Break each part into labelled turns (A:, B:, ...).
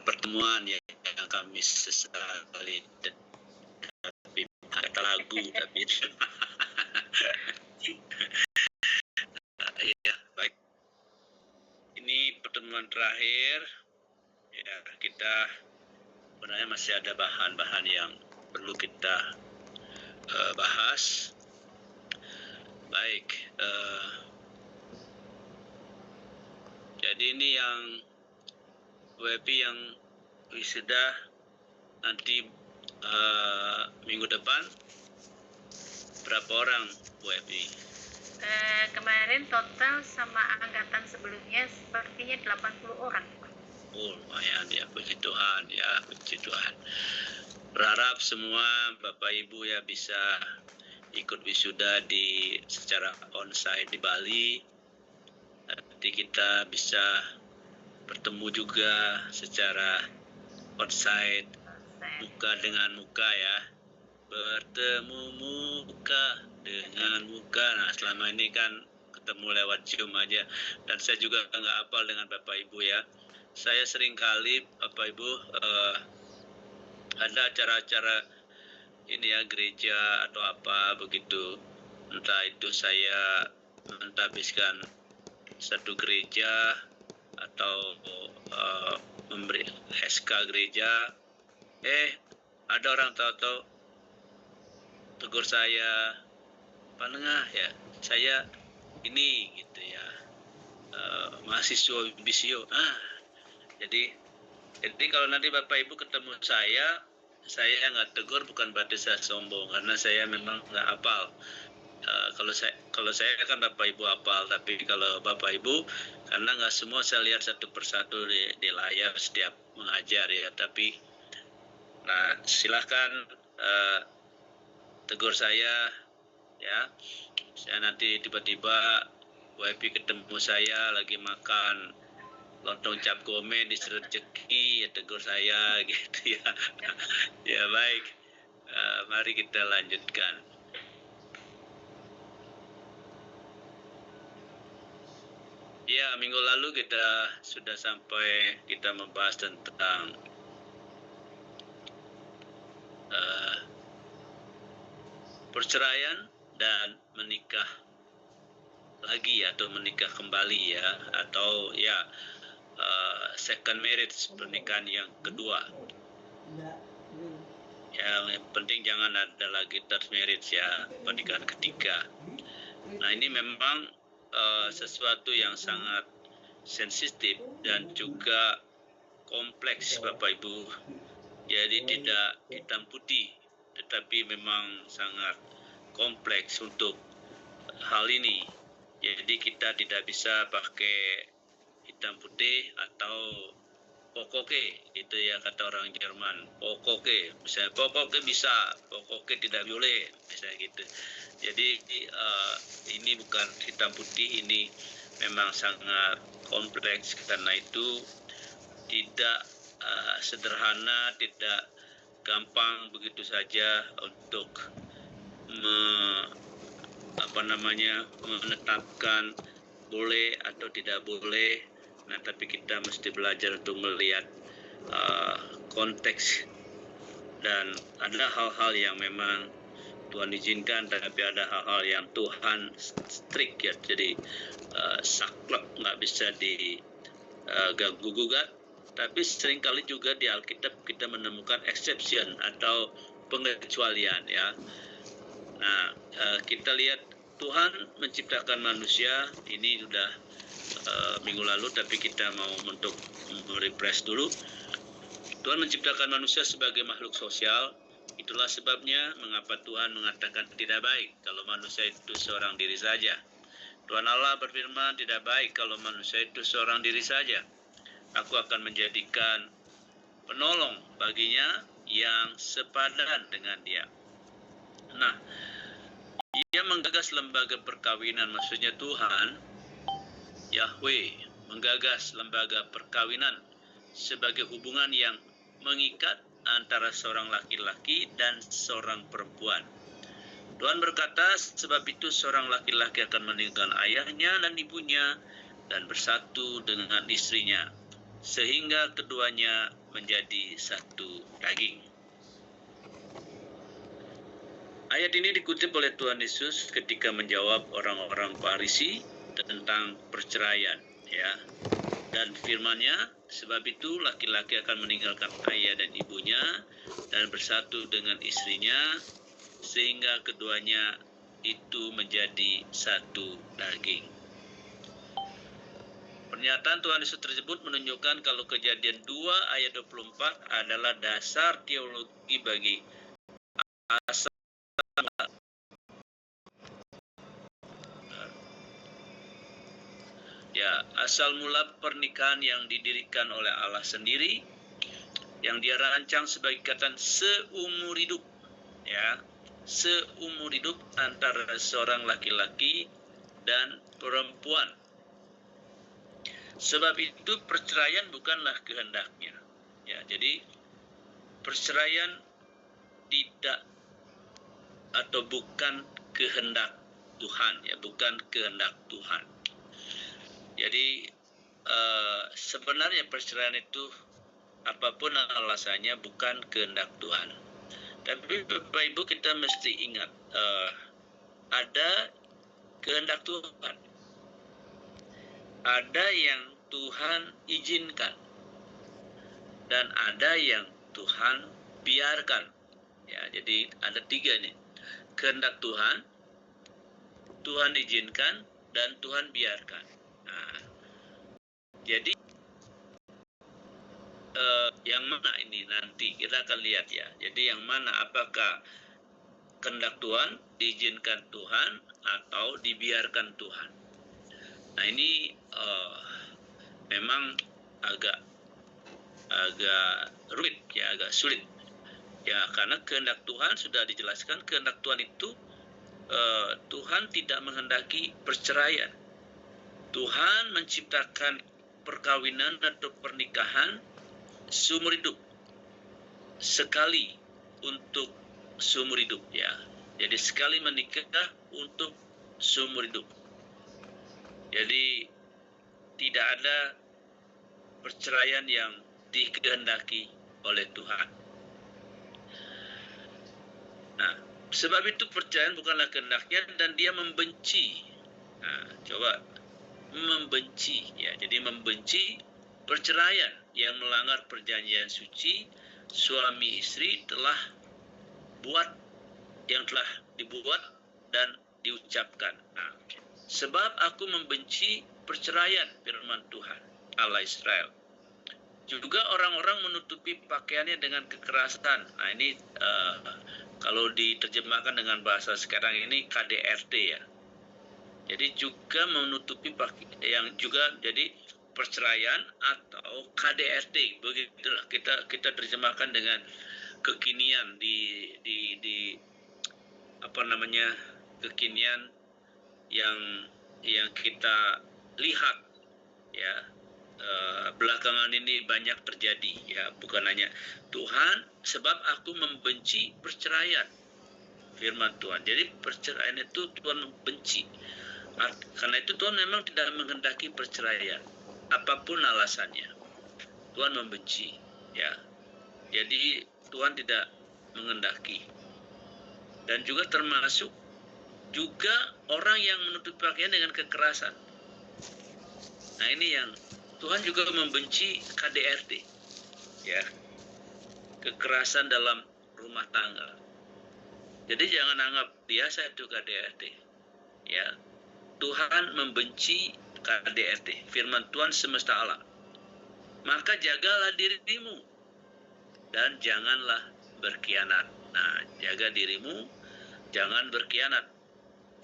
A: pertemuan ya, yang kami sesali tapi kata lagu tapi ya baik, ini pertemuan terakhir ya, kita sebenarnya masih ada bahan-bahan yang perlu kita bahas. Baik, jadi ini yang WP yang wisuda nanti minggu depan berapa orang WP?
B: Kemarin total sama angkatan sebelumnya sepertinya 80 orang.
A: Oh, lumayan ya, puji Tuhan ya, puji Tuhan. Berharap semua Bapak Ibu ya bisa ikut wisuda secara onsite di Bali. Nanti kita bisa bertemu juga secara onsite, muka dengan muka ya. Bertemu muka dengan muka. Nah, selama ini kan ketemu lewat Zoom aja. Dan saya juga nggak hafal dengan Bapak Ibu ya. Saya sering kali Bapak Ibu ada acara-acara ini ya, gereja atau apa begitu. Entah itu saya mentahbiskan satu gereja atau memberi SK gereja. Ada orang tahu-tahu tegur saya, Pak Nengah ya, saya ini gitu ya, mahasiswa Bisio. Jadi kalau nanti Bapak Ibu ketemu saya nggak tegur bukan berarti saya sombong, karena saya memang nggak hafal. Kalau saya kan Bapak Ibu hafal, tapi kalau Bapak Ibu, karena nggak semua saya lihat satu persatu di layar setiap mengajar ya, tapi nah silahkan tegur saya ya. Saya nanti tiba-tiba WP ketemu saya lagi makan lontong cap gome di Serejeki, ya tegur saya gitu ya. Ya baik, mari kita lanjutkan. Ya, minggu lalu kita sudah sampai, kita membahas tentang perceraian dan menikah lagi atau menikah kembali ya, atau ya second marriage, pernikahan yang kedua. Yang penting jangan ada lagi third marriage ya, pernikahan ketiga. Nah, ini memang sesuatu yang sangat sensitif dan juga kompleks Bapak Ibu. Jadi tidak hitam putih, tetapi memang sangat kompleks untuk hal ini. Jadi kita tidak bisa pakai hitam putih atau pokoke gitu ya, kata orang Jerman. Pokoke, misalnya pokoke bisa, pokoke tidak boleh, misalnya gitu. Jadi ini bukan hitam putih, ini memang sangat kompleks, karena itu tidak sederhana, tidak gampang begitu saja untuk menetapkan boleh atau tidak boleh. Nah, tapi kita mesti belajar untuk melihat konteks, dan ada hal-hal yang memang Tuhan izinkan, tapi ada hal-hal yang Tuhan strict ya, jadi saklek, nggak bisa diganggu gugat. Tapi seringkali juga di Alkitab kita menemukan exception atau pengecualian ya. Nah, kita lihat Tuhan menciptakan manusia, ini sudah minggu lalu, tapi kita mau untuk refresh dulu. Tuhan menciptakan manusia sebagai makhluk sosial. Itulah sebabnya mengapa Tuhan mengatakan tidak baik kalau manusia itu seorang diri saja. Tuhan Allah berfirman, tidak baik kalau manusia itu seorang diri saja. Aku akan menjadikan penolong baginya yang sepadan dengan dia. Nah, ia menggagas lembaga perkawinan, maksudnya Tuhan Yahweh menggagas lembaga perkawinan sebagai hubungan yang mengikat antara seorang laki-laki dan seorang perempuan. Tuhan berkata, sebab itu seorang laki-laki akan meninggalkan ayahnya dan ibunya dan bersatu dengan istrinya, sehingga keduanya menjadi satu daging. Ayat ini dikutip oleh Tuhan Yesus ketika menjawab orang-orang Farisi tentang perceraian, ya. Dan firman-Nya, sebab itu laki-laki akan meninggalkan ayah dan ibunya dan bersatu dengan istrinya, sehingga keduanya itu menjadi satu daging. Pernyataan Tuhan Yesus tersebut menunjukkan kalau Kejadian 2 ayat 24 adalah dasar teologi bagi asal asal mula pernikahan yang didirikan oleh Allah sendiri, yang Dia rancang sebagai ikatan seumur hidup, ya, seumur hidup antara seorang laki-laki dan perempuan. Sebab itu perceraian bukanlah kehendaknya, ya. Jadi perceraian tidak atau bukan kehendak Tuhan, ya, bukan kehendak Tuhan. Jadi sebenarnya perceraian itu apapun alasannya bukan kehendak Tuhan. Tapi Bapak Ibu, kita mesti ingat ada kehendak Tuhan. Ada yang Tuhan izinkan dan ada yang Tuhan biarkan. Ya, jadi ada 3 nih. Kehendak Tuhan, Tuhan izinkan, dan Tuhan biarkan. Nah, jadi yang mana ini nanti kita akan lihat, ya. Jadi yang mana, apakah kehendak Tuhan, diizinkan Tuhan, atau dibiarkan Tuhan? Nah, ini memang agak rumit, ya, agak sulit, ya, karena kehendak Tuhan sudah dijelaskan. Kehendak Tuhan itu Tuhan tidak menghendaki perceraian. Tuhan menciptakan perkawinan atau pernikahan seumur hidup, sekali untuk seumur hidup, ya. Jadi sekali menikah untuk seumur hidup. Jadi tidak ada perceraian yang dikehendaki oleh Tuhan. Nah, sebab itu perceraian bukanlah kehendaknya dan Dia membenci. Nah, coba membenci, ya. Jadi membenci perceraian yang melanggar perjanjian suci suami istri telah dibuat dan diucapkan. Nah, sebab aku membenci perceraian, firman Tuhan Allah Israel. Juga orang-orang menutupi pakaiannya dengan kekerasan. Nah, ini kalau diterjemahkan dengan bahasa sekarang ini KDRT, ya. Jadi juga menutupi yang juga jadi perceraian atau KDRT, begitulah kita terjemahkan dengan kekinian di kekinian yang kita lihat, ya, belakangan ini banyak terjadi, ya. Bukan hanya Tuhan, sebab aku membenci perceraian, firman Tuhan. Jadi perceraian itu Tuhan benci. Karena itu Tuhan memang tidak menghendaki perceraian, apapun alasannya. Tuhan membenci, ya. Jadi Tuhan tidak menghendaki. Dan juga termasuk juga orang yang menutup pakaian dengan kekerasan. Nah, ini yang Tuhan juga membenci KDRT, ya. Kekerasan dalam rumah tangga. Jadi jangan anggap biasa itu KDRT, ya. Tuhan membenci KDRT, firman Tuhan semesta alam. Maka jagalah dirimu dan janganlah berkhianat. Nah, jaga dirimu, jangan berkhianat.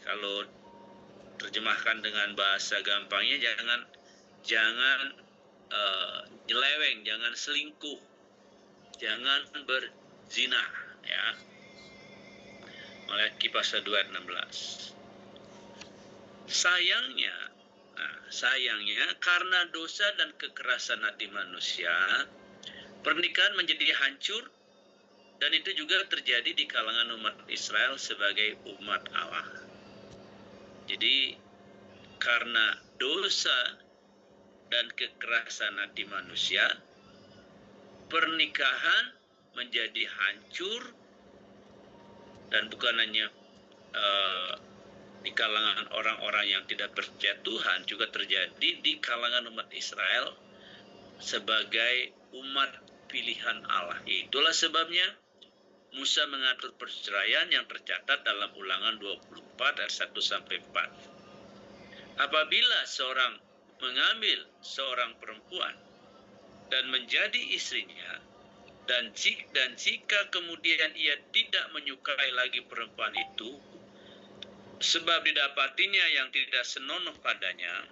A: Kalau terjemahkan dengan bahasa gampangnya, jangan nyeleweng, jangan selingkuh, jangan berzina, ya. Maliaki pasal 2 ayat 16. Sayangnya karena dosa dan kekerasan hati manusia, pernikahan menjadi hancur, dan itu juga terjadi di kalangan umat Israel sebagai umat Allah. Jadi karena dosa dan kekerasan hati manusia, pernikahan menjadi hancur, dan bukan hanya di kalangan orang-orang yang tidak percaya Tuhan, juga terjadi di kalangan umat Israel sebagai umat pilihan Allah. Itulah sebabnya Musa mengatur perceraian yang tercatat dalam Ulangan 24 ayat 1 sampai 4. Apabila seorang mengambil seorang perempuan dan menjadi istrinya, dan jika kemudian ia tidak menyukai lagi perempuan itu, sebab didapatinya yang tidak senonoh padanya,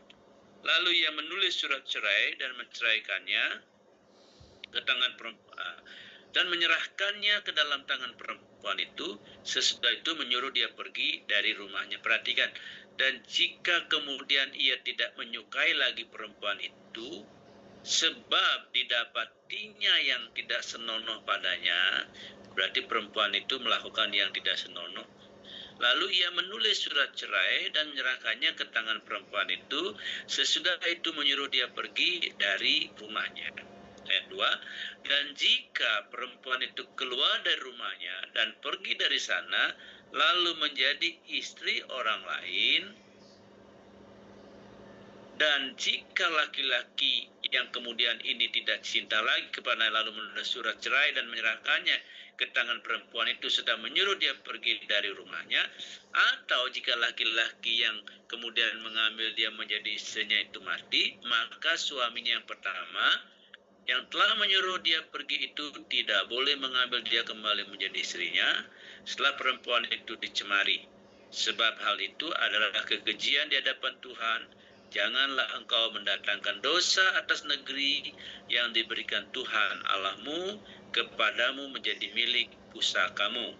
A: lalu ia menulis surat cerai dan menceraikannya ke tangan perempuan, dan menyerahkannya ke dalam tangan perempuan itu, sesudah itu menyuruh dia pergi dari rumahnya. Perhatikan, dan jika kemudian ia tidak menyukai lagi perempuan itu, sebab didapatinya yang tidak senonoh padanya, berarti perempuan itu melakukan yang tidak senonoh. Lalu ia menulis surat cerai dan menyerahkannya ke tangan perempuan itu, sesudah itu menyuruh dia pergi dari rumahnya. Ayat 2, dan jika perempuan itu keluar dari rumahnya dan pergi dari sana, lalu menjadi istri orang lain, dan jika laki-laki yang kemudian ini tidak cinta lagi kepada, lalu menulis surat cerai dan menyerahkannya ke tangan perempuan itu sudah menyuruh dia pergi dari rumahnya, atau jika laki-laki yang kemudian mengambil dia menjadi istrinya itu mati, maka suaminya yang pertama yang telah menyuruh dia pergi itu tidak boleh mengambil dia kembali menjadi istrinya setelah perempuan itu dicemari. Sebab hal itu adalah kekejian di hadapan Tuhan. Janganlah engkau mendatangkan dosa atas negeri yang diberikan Tuhan Allahmu kepadamu menjadi milik pusakamu.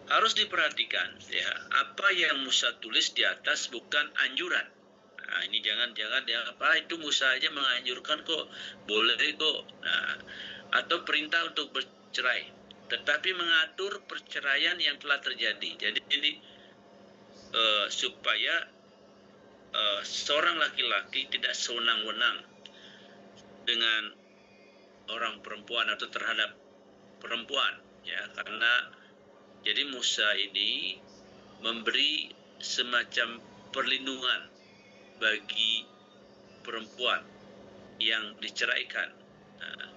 A: Harus diperhatikan ya, apa yang Musa tulis di atas bukan anjuran. Nah, ini jangan ya, apa itu Musa aja menganjurkan kok, boleh kok. Nah, atau perintah untuk bercerai, tetapi mengatur perceraian yang telah terjadi. Jadi supaya seorang laki-laki tidak sewenang-wenang dengan orang perempuan atau terhadap perempuan, ya, karena jadi Musa ini memberi semacam perlindungan bagi perempuan yang diceraikan. Nah,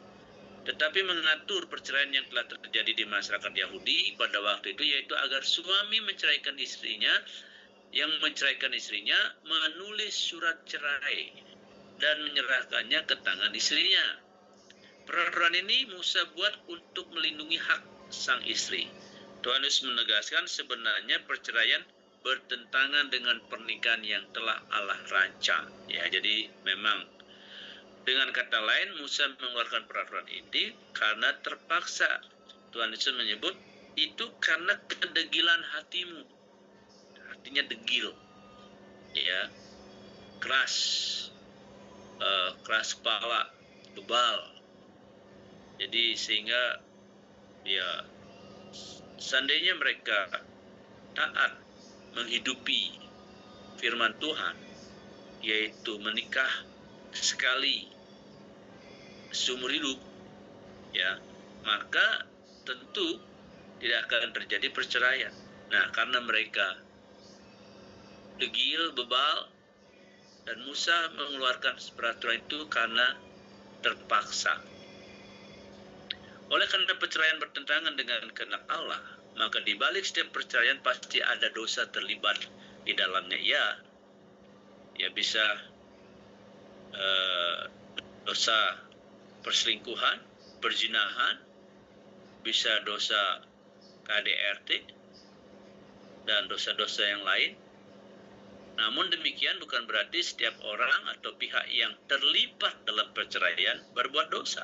A: tetapi mengatur perceraian yang telah terjadi di masyarakat Yahudi pada waktu itu, yaitu agar suami menceraikan istrinya, yang menceraikan istrinya menulis surat cerai dan menyerahkannya ke tangan istrinya. Peraturan ini Musa buat untuk melindungi hak sang istri. Tuhan Yesus menegaskan sebenarnya perceraian bertentangan dengan pernikahan yang telah Allah rancang. Ya, jadi memang dengan kata lain Musa mengeluarkan peraturan ini karena terpaksa. Tuhan Yesus menyebut itu karena kedegilan hatimu. Artinya degil, ya, keras, keras kepala, bebal. Jadi sehingga ya, seandainya mereka taat menghidupi firman Tuhan, yaitu menikah sekali seumur hidup, ya, maka tentu tidak akan terjadi perceraian. Nah, karena mereka degil, bebal, dan Musa mengeluarkan peraturan itu karena terpaksa. Oleh karena perceraian bertentangan dengan kehendak Allah, maka di balik setiap perceraian pasti ada dosa terlibat di dalamnya. Ya bisa dosa perselingkuhan, perzinahan, bisa dosa KDRT, dan dosa-dosa yang lain. Namun demikian bukan berarti setiap orang atau pihak yang terlibat dalam perceraian berbuat dosa.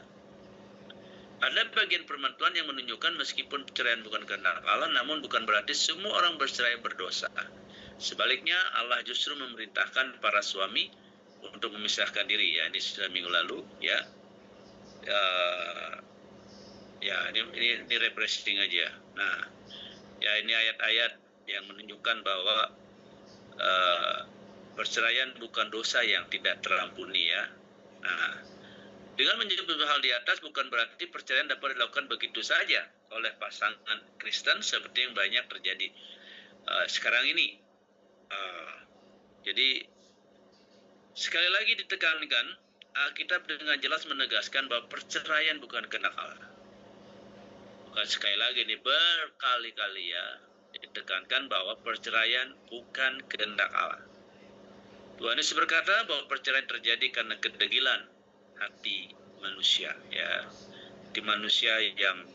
A: Ada bagian firman Tuhan yang menunjukkan meskipun perceraian bukan kehendak Allah, namun bukan berarti semua orang bercerai berdosa. Sebaliknya, Allah justru memerintahkan para suami untuk memisahkan diri. Ya, ini sudah minggu lalu. Ya, ini refreshing aja. Nah, ya, ini ayat-ayat yang menunjukkan bahwa perceraian bukan dosa yang tidak terampuni ya. Nah, dengan menyebut hal di atas bukan berarti perceraian dapat dilakukan begitu saja oleh pasangan Kristen seperti yang banyak terjadi sekarang ini. Jadi sekali lagi ditekankan, Alkitab dengan jelas menegaskan bahwa perceraian bukan kehendak Allah. Bukan sekali lagi ini berkali-kali ya ditekankan bahwa perceraian bukan kehendak Allah. Tuhan Yesus berkata bahwa perceraian terjadi karena kedegilan hati manusia, ya, di manusia yang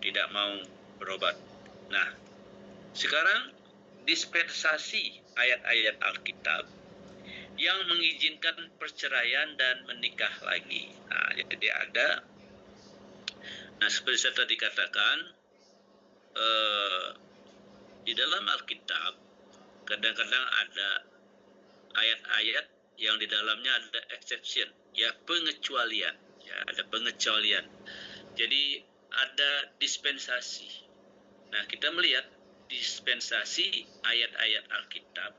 A: tidak mau berobat. Nah, sekarang dispensasi ayat-ayat Alkitab yang mengizinkan perceraian dan menikah lagi. Nah, jadi ada. Nah, seperti saya tadi katakan, di dalam Alkitab kadang-kadang ada ayat-ayat yang di dalamnya ada exception, ya, pengecualian, ya, ada pengecualian. Jadi ada dispensasi. Nah, kita melihat dispensasi ayat-ayat Alkitab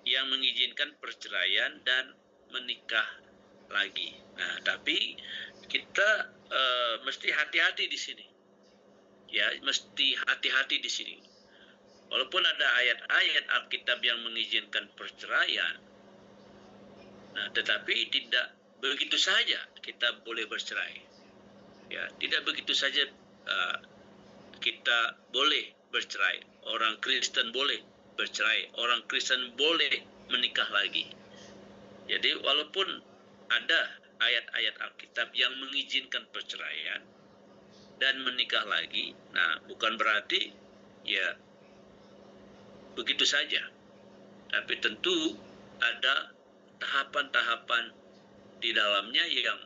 A: yang mengizinkan perceraian dan menikah lagi. Nah, tapi kita mesti hati-hati di sini. Ya, mesti hati-hati di sini. Walaupun ada ayat-ayat Alkitab yang mengizinkan perceraian, nah, tetapi tidak begitu saja kita boleh bercerai. Ya, tidak begitu saja kita boleh bercerai. Orang Kristen boleh bercerai. Orang Kristen boleh menikah lagi. Jadi walaupun ada ayat-ayat Alkitab yang mengizinkan perceraian dan menikah lagi, nah, bukan berarti ya begitu saja. Tapi tentu ada tahapan-tahapan di dalamnya yang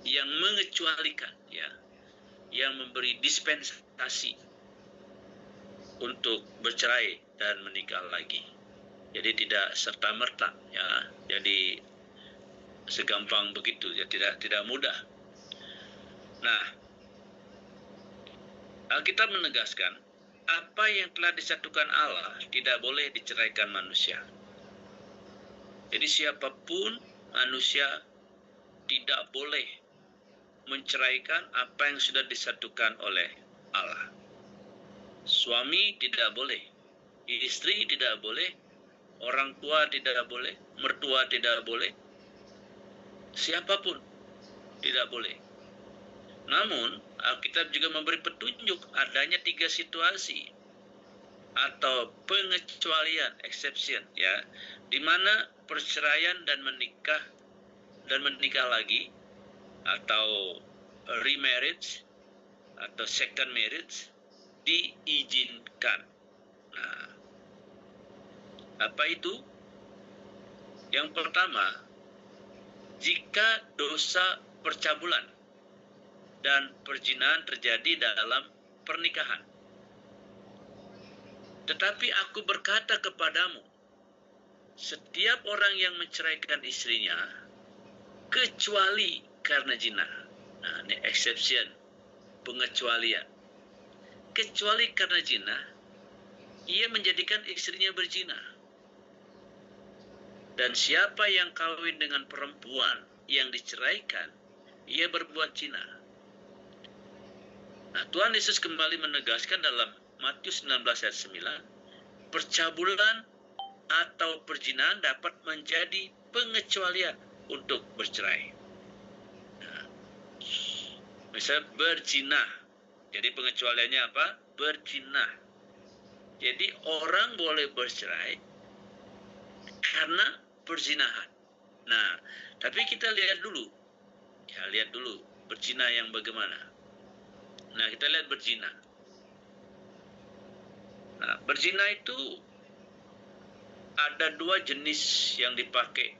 A: yang mengecualikan, ya, yang memberi dispensasi untuk bercerai dan menikah lagi. Jadi tidak serta-merta, ya. Jadi segampang begitu, ya, tidak mudah. Nah, Alkitab menegaskan apa yang telah disatukan Allah tidak boleh diceraikan manusia. Jadi siapapun manusia tidak boleh menceraikan apa yang sudah disatukan oleh Allah. Suami tidak boleh, istri tidak boleh, orang tua tidak boleh, mertua tidak boleh, siapapun tidak boleh. Namun, Alkitab juga memberi petunjuk adanya 3 situasi atau pengecualian, exception, ya, di mana perceraian dan menikah lagi atau remarriage atau second marriage diizinkan. Nah, apa itu? Yang pertama, jika dosa percabulan dan perzinahan terjadi dalam pernikahan. Tetapi aku berkata kepadamu, setiap orang yang menceraikan istrinya, kecuali karena zina. Nah, ini exception, pengecualian. Kecuali karena zina, ia menjadikan istrinya berzina. Dan siapa yang kawin dengan perempuan yang diceraikan, ia berbuat zina. Nah, Tuhan Yesus kembali menegaskan dalam Matius 19 ayat 9, percabulan atau perzinahan dapat menjadi pengecualian untuk bercerai. Nah, misalnya berzina. Jadi pengecualiannya apa? Berzina. Jadi orang boleh bercerai karena perzinahan. Nah, tapi kita lihat dulu. Ya, lihat dulu berzina yang bagaimana. Nah, kita lihat berzina. Nah, berzina itu ada 2 jenis yang dipakai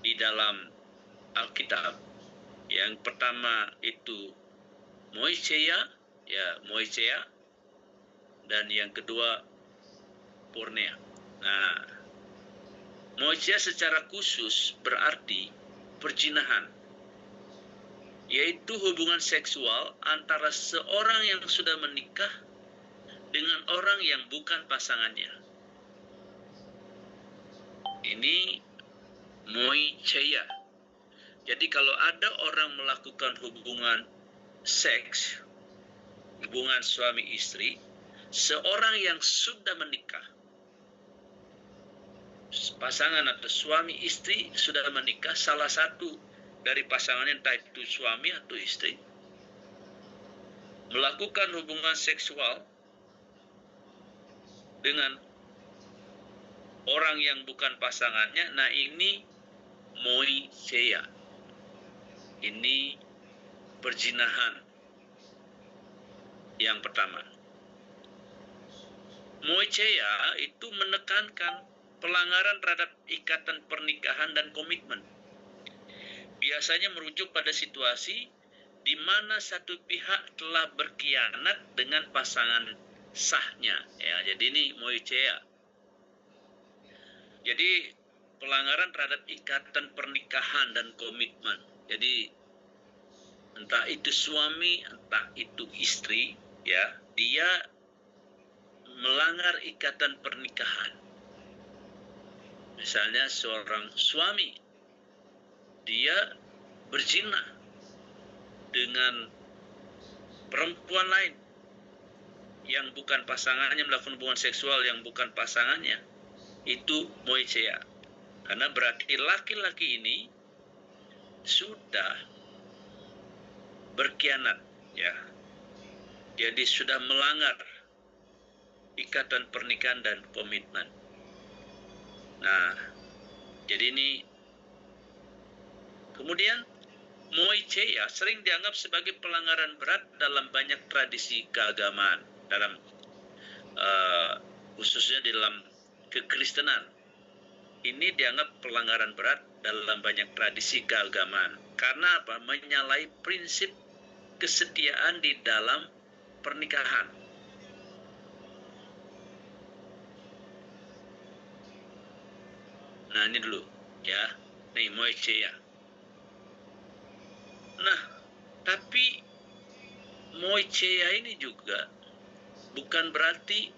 A: di dalam Alkitab. Yang pertama itu moiseia, ya, moiseia, dan yang kedua porneia. Nah, moiseia secara khusus berarti perzinahan, yaitu hubungan seksual antara seorang yang sudah menikah dengan orang yang bukan pasangannya. Ini moicheia. Jadi kalau ada orang melakukan hubungan seks, hubungan suami istri, seorang yang sudah menikah, pasangan atau suami istri sudah menikah, salah satu dari pasangannya, entah itu suami atau istri, melakukan hubungan seksual dengan orang yang bukan pasangannya, nah ini moicheia. Ini perzinahan yang pertama. Moicheia itu menekankan pelanggaran terhadap ikatan pernikahan dan komitmen. Biasanya merujuk pada situasi di mana satu pihak telah berkhianat dengan pasangan sahnya. Ya, jadi ini moicheia. Jadi pelanggaran terhadap ikatan pernikahan dan komitmen. Jadi entah itu suami, entah itu istri, ya, dia melanggar ikatan pernikahan. Misalnya seorang suami, dia berzina dengan perempuan lain yang bukan pasangannya, melakukan hubungan seksual yang bukan pasangannya, itu moicheia. Karena berarti laki-laki ini sudah berkhianat, ya. Jadi sudah melanggar ikatan pernikahan dan komitmen. Nah, jadi ini kemudian moicheia sering dianggap sebagai pelanggaran berat dalam banyak tradisi keagamaan, dalam khususnya di dalam kekristenan. Ini dianggap pelanggaran berat dalam banyak tradisi keagamaan. Karena apa? Menyalahi prinsip kesetiaan di dalam pernikahan. Nah, ini dulu, ya. Nih, moicheia. Nah, tapi moicheia ini juga bukan berarti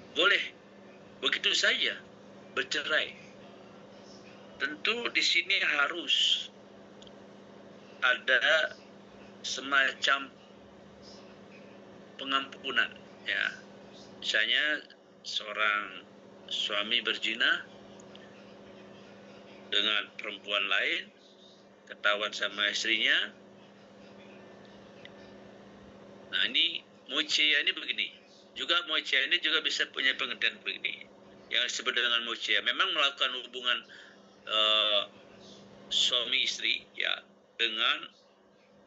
A: boleh begitu saja bercerai. Tentu di sini harus ada semacam pengampunan, ya. Misalnya seorang suami berzina dengan perempuan lain, ketahuan sama istrinya. Nah, ini moicheia ini begini. Juga moicheia ini juga bisa punya pengertian begini. Yang disebut dengan moicheia memang melakukan hubungan suami istri, ya, dengan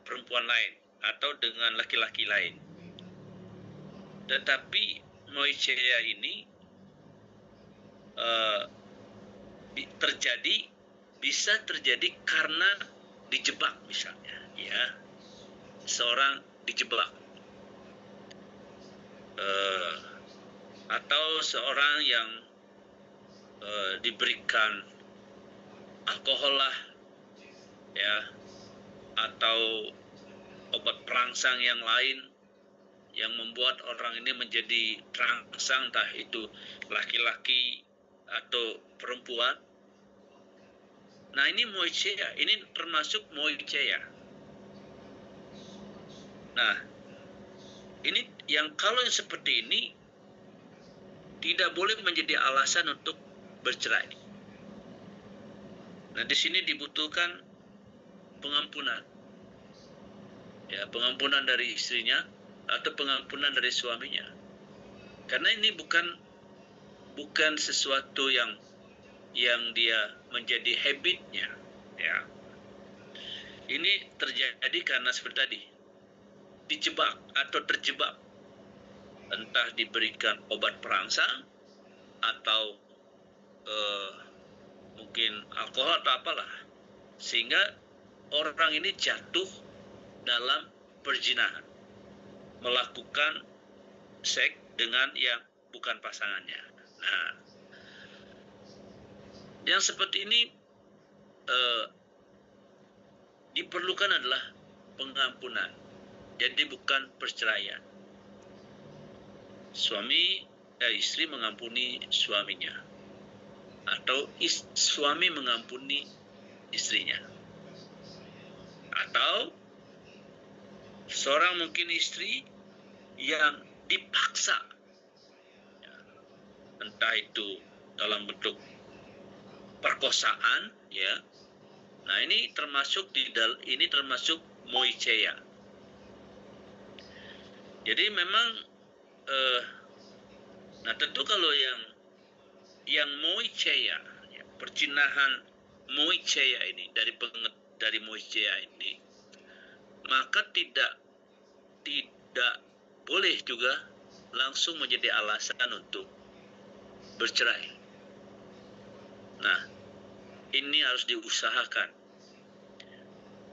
A: perempuan lain atau dengan laki-laki lain. Tetapi moicheia ini bisa terjadi karena dijebak, misalnya, ya, seorang dijebak, atau seorang yang diberikan alkohol lah, ya, atau obat perangsang yang lain yang membuat orang ini menjadi terangsang, entah itu laki-laki atau perempuan. Nah, ini moicheia, ini termasuk moicheia. Nah, ini yang kalau yang seperti ini tidak boleh menjadi alasan untuk bercerai. Nah, di sini dibutuhkan pengampunan, ya, pengampunan dari istrinya atau pengampunan dari suaminya. Karena ini bukan sesuatu yang dia menjadi habitnya, ya. Ini terjadi karena seperti tadi, dijebak atau terjebak, entah diberikan obat perangsang atau mungkin alkohol atau apalah, sehingga orang ini jatuh dalam perzinahan, melakukan seks dengan yang bukan pasangannya. Nah, yang seperti ini diperlukan adalah pengampunan. Jadi bukan perceraian. Istri mengampuni suaminya, atau suami mengampuni istrinya, atau seorang mungkin istri yang dipaksa, entah itu dalam bentuk perkosaan, ya. Nah, ini termasuk moicheia. Jadi memang nah tentu kalau yang moicheia, ya, perzinahan moicheia ini dari moicheia ini, maka tidak boleh juga langsung menjadi alasan untuk bercerai. Nah, ini harus diusahakan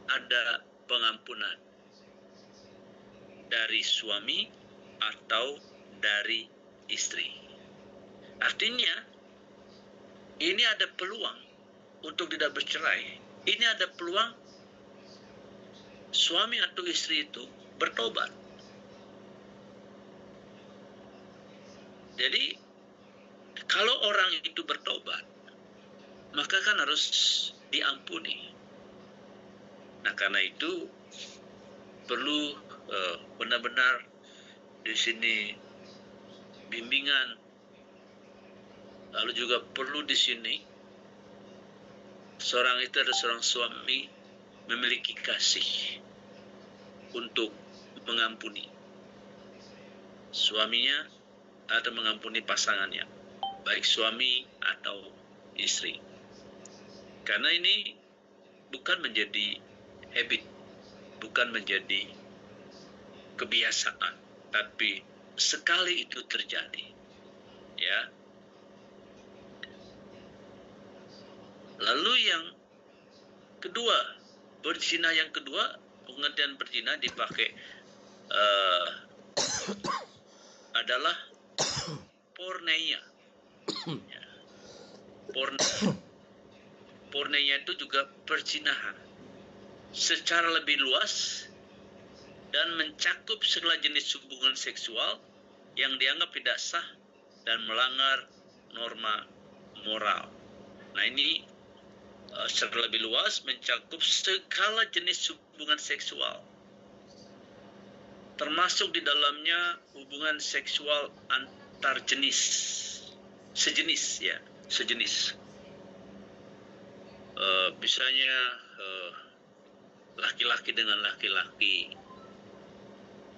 A: ada pengampunan dari suami atau dari istri. Artinya, ini ada peluang untuk tidak bercerai. Ini ada peluang suami atau istri itu bertobat. Jadi, kalau orang itu bertobat, maka kan harus diampuni. Nah, karena itu perlu benar-benar di sini bimbingan, lalu juga perlu di sini seorang suami memiliki kasih untuk mengampuni suaminya atau mengampuni pasangannya, baik suami atau istri. Karena ini bukan menjadi habit, bukan menjadi kebiasaan, tapi sekali itu terjadi, ya. Lalu yang kedua, berzina yang kedua, pengertian berzina dipakai adalah porneia. Ya. Porneia itu juga perzinahan secara lebih luas dan mencakup segala jenis hubungan seksual yang dianggap tidak sah dan melanggar norma moral. Nah, ini secara lebih luas mencakup segala jenis hubungan seksual, termasuk di dalamnya hubungan seksual antar jenis, sejenis. Misalnya laki-laki dengan laki-laki,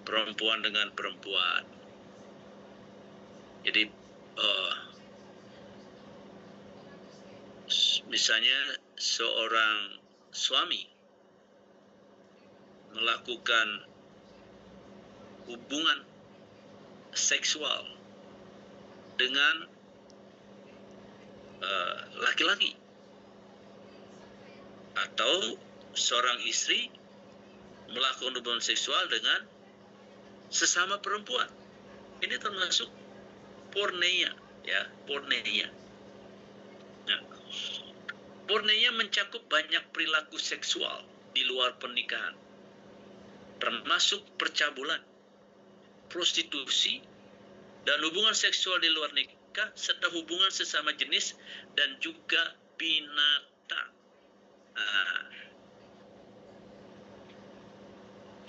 A: perempuan dengan perempuan. Jadi misalnya seorang suami melakukan hubungan seksual dengan laki-laki, atau seorang istri melakukan hubungan seksual dengan sesama perempuan. Ini termasuk porneia, ya, porneia. Nah, porneia mencakup banyak perilaku seksual di luar pernikahan, termasuk percabulan, prostitusi, dan hubungan seksual di luar nikah, serta hubungan sesama jenis dan juga binatang.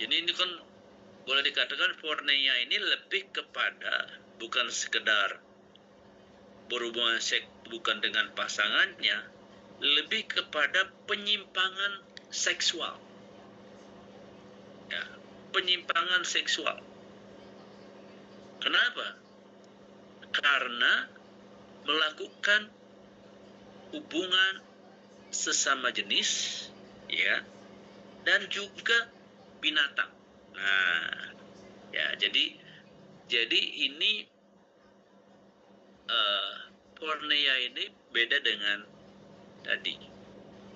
A: Jadi ini kan boleh dikatakan porneia ini lebih kepada bukan sekedar berhubungan seks bukan dengan pasangannya, lebih kepada penyimpangan seksual. Ya, penyimpangan seksual. Kenapa? Karena melakukan hubungan sesama jenis, ya, dan juga binatang. Nah, ya, jadi ini porneia ini beda dengan tadi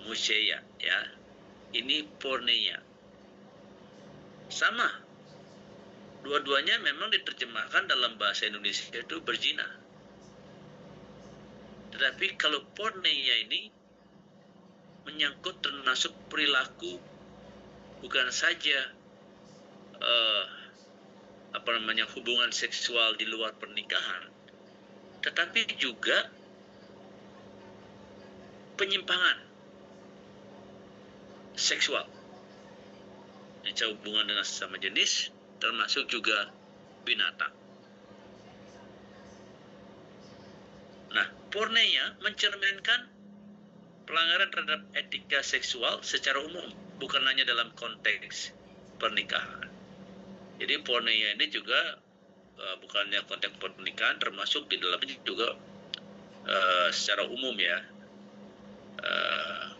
A: moicheia, ya. Ini porneia. Sama. Dua-duanya memang diterjemahkan dalam bahasa Indonesia itu berzina. Tetapi kalau porneia ini menyangkut termasuk perilaku bukan saja uh, hubungan seksual di luar pernikahan, tetapi juga penyimpangan seksual, hubungan dengan sesama jenis, termasuk juga binatang. Nah, porneia mencerminkan pelanggaran terhadap etika seksual secara umum, bukan hanya dalam konteks pernikahan. Jadi porneia ini juga bukannya konteks pernikahan, termasuk di dalamnya juga secara umum ya.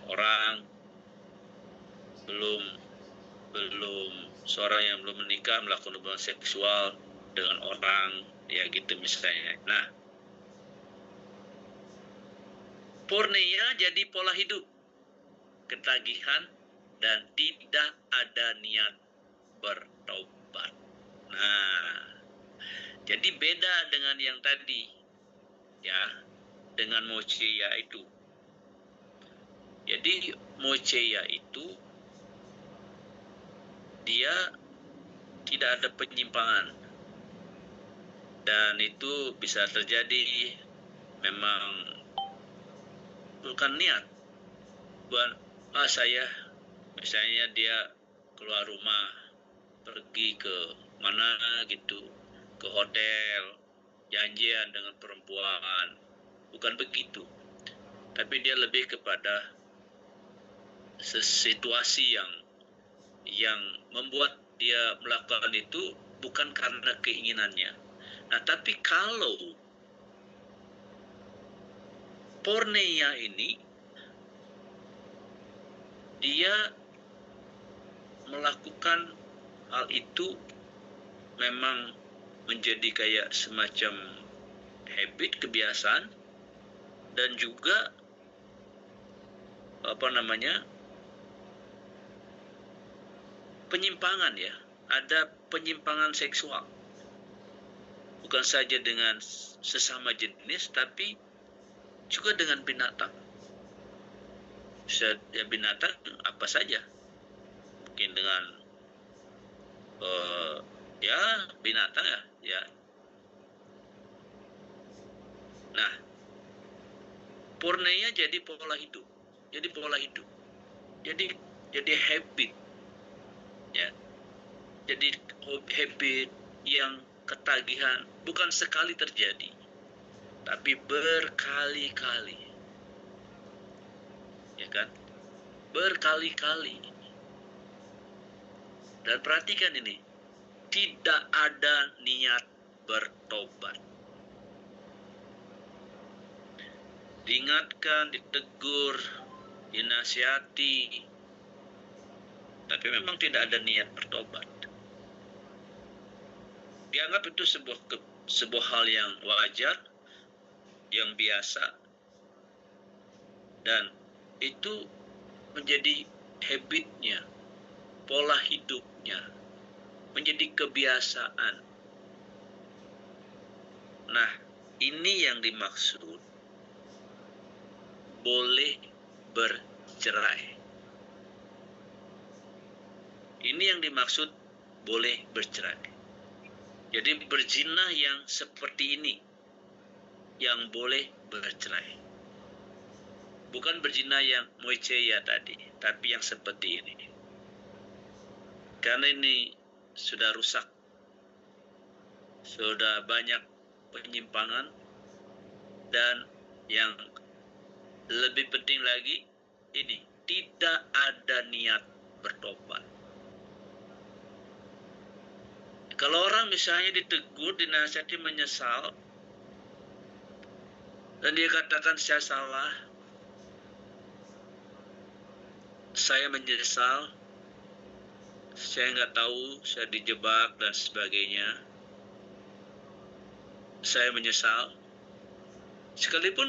A: Orang seorang yang belum menikah melakukan hubungan seksual dengan orang, ya gitu misalnya. Nah, porneia jadi pola hidup, ketagihan, dan tidak ada niat bertobat. Nah, jadi beda dengan yang tadi, ya, dengan mocheia itu. Jadi mocheia itu dia tidak ada penyimpangan, dan itu bisa terjadi memang bukan niat, bukan saya misalnya dia keluar rumah pergi ke mana gitu, ke hotel, janjian dengan perempuan, bukan begitu, tapi dia lebih kepada situasi yang membuat dia melakukan itu bukan karena keinginannya. Nah, tapi kalau porneia ini dia melakukan hal itu memang menjadi kayak semacam habit, kebiasaan, dan juga penyimpangan ya. Ada penyimpangan seksual, bukan saja dengan sesama jenis, tapi juga dengan binatang. Bisa ya binatang apa saja, mungkin dengan ya binatang ya. Nah, porneia jadi pola hidup, jadi habit ya, jadi habit yang ketagihan, bukan sekali terjadi, tapi berkali-kali, ya kan, berkali-kali. Dan perhatikan ini, tidak ada niat bertobat. Diingatkan, ditegur, dinasihati, tapi memang tidak ada niat bertobat. Dianggap itu sebuah hal yang wajar, yang biasa, dan itu menjadi habitnya, pola hidupnya, menjadi kebiasaan. Nah, ini yang dimaksud boleh bercerai. Ini yang dimaksud boleh bercerai. Jadi berzina yang seperti ini yang boleh bercerai. Bukan berzina yang mocheia tadi, tapi yang seperti ini. Karena ini sudah rusak, sudah banyak penyimpangan, dan yang lebih penting lagi, ini tidak ada niat bertobat. Kalau orang misalnya ditegur, dinasihati, menyesal, dan dia katakan saya salah, saya menyesal, saya nggak tahu, saya dijebak dan sebagainya, saya menyesal, sekalipun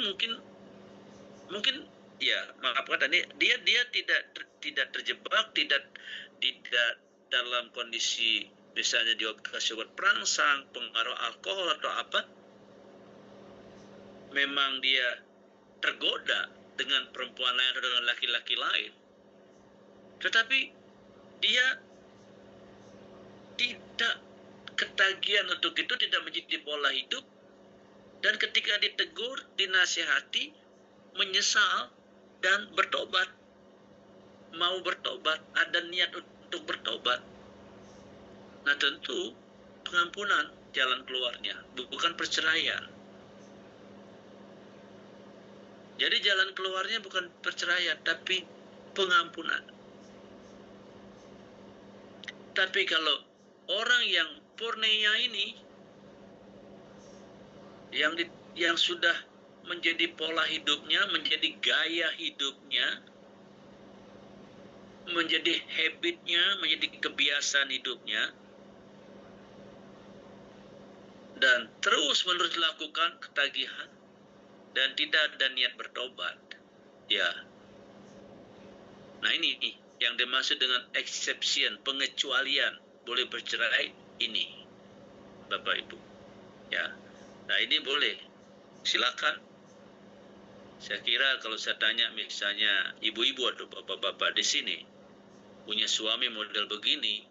A: mungkin ya maafkan tadi dia tidak terjebak, tidak dalam kondisi misalnya dia kasih obat perangsang, pengaruh alkohol atau apa, memang dia tergoda dengan perempuan lain atau dengan laki-laki lain, tetapi dia tidak, ketagihan untuk itu tidak menjadi pola hidup, dan ketika ditegur, dinasihati, menyesal dan bertobat, mau bertobat, ada niat untuk bertobat. Nah tentu pengampunan jalan keluarnya, bukan perceraian. Jadi jalan keluarnya bukan perceraian, tapi pengampunan. Tapi kalau orang yang porneia ini, yang sudah menjadi pola hidupnya, menjadi gaya hidupnya, menjadi habitnya, menjadi kebiasaan hidupnya, dan terus-menerus lakukan ketagihan, dan tidak ada niat bertobat, ya. Nah ini yang dimaksud dengan exception, pengecualian boleh bercerai ini, Bapak Ibu, ya. Nah ini boleh, silakan. Saya kira kalau saya tanya misalnya ibu-ibu atau bapak-bapak di sini punya suami model begini,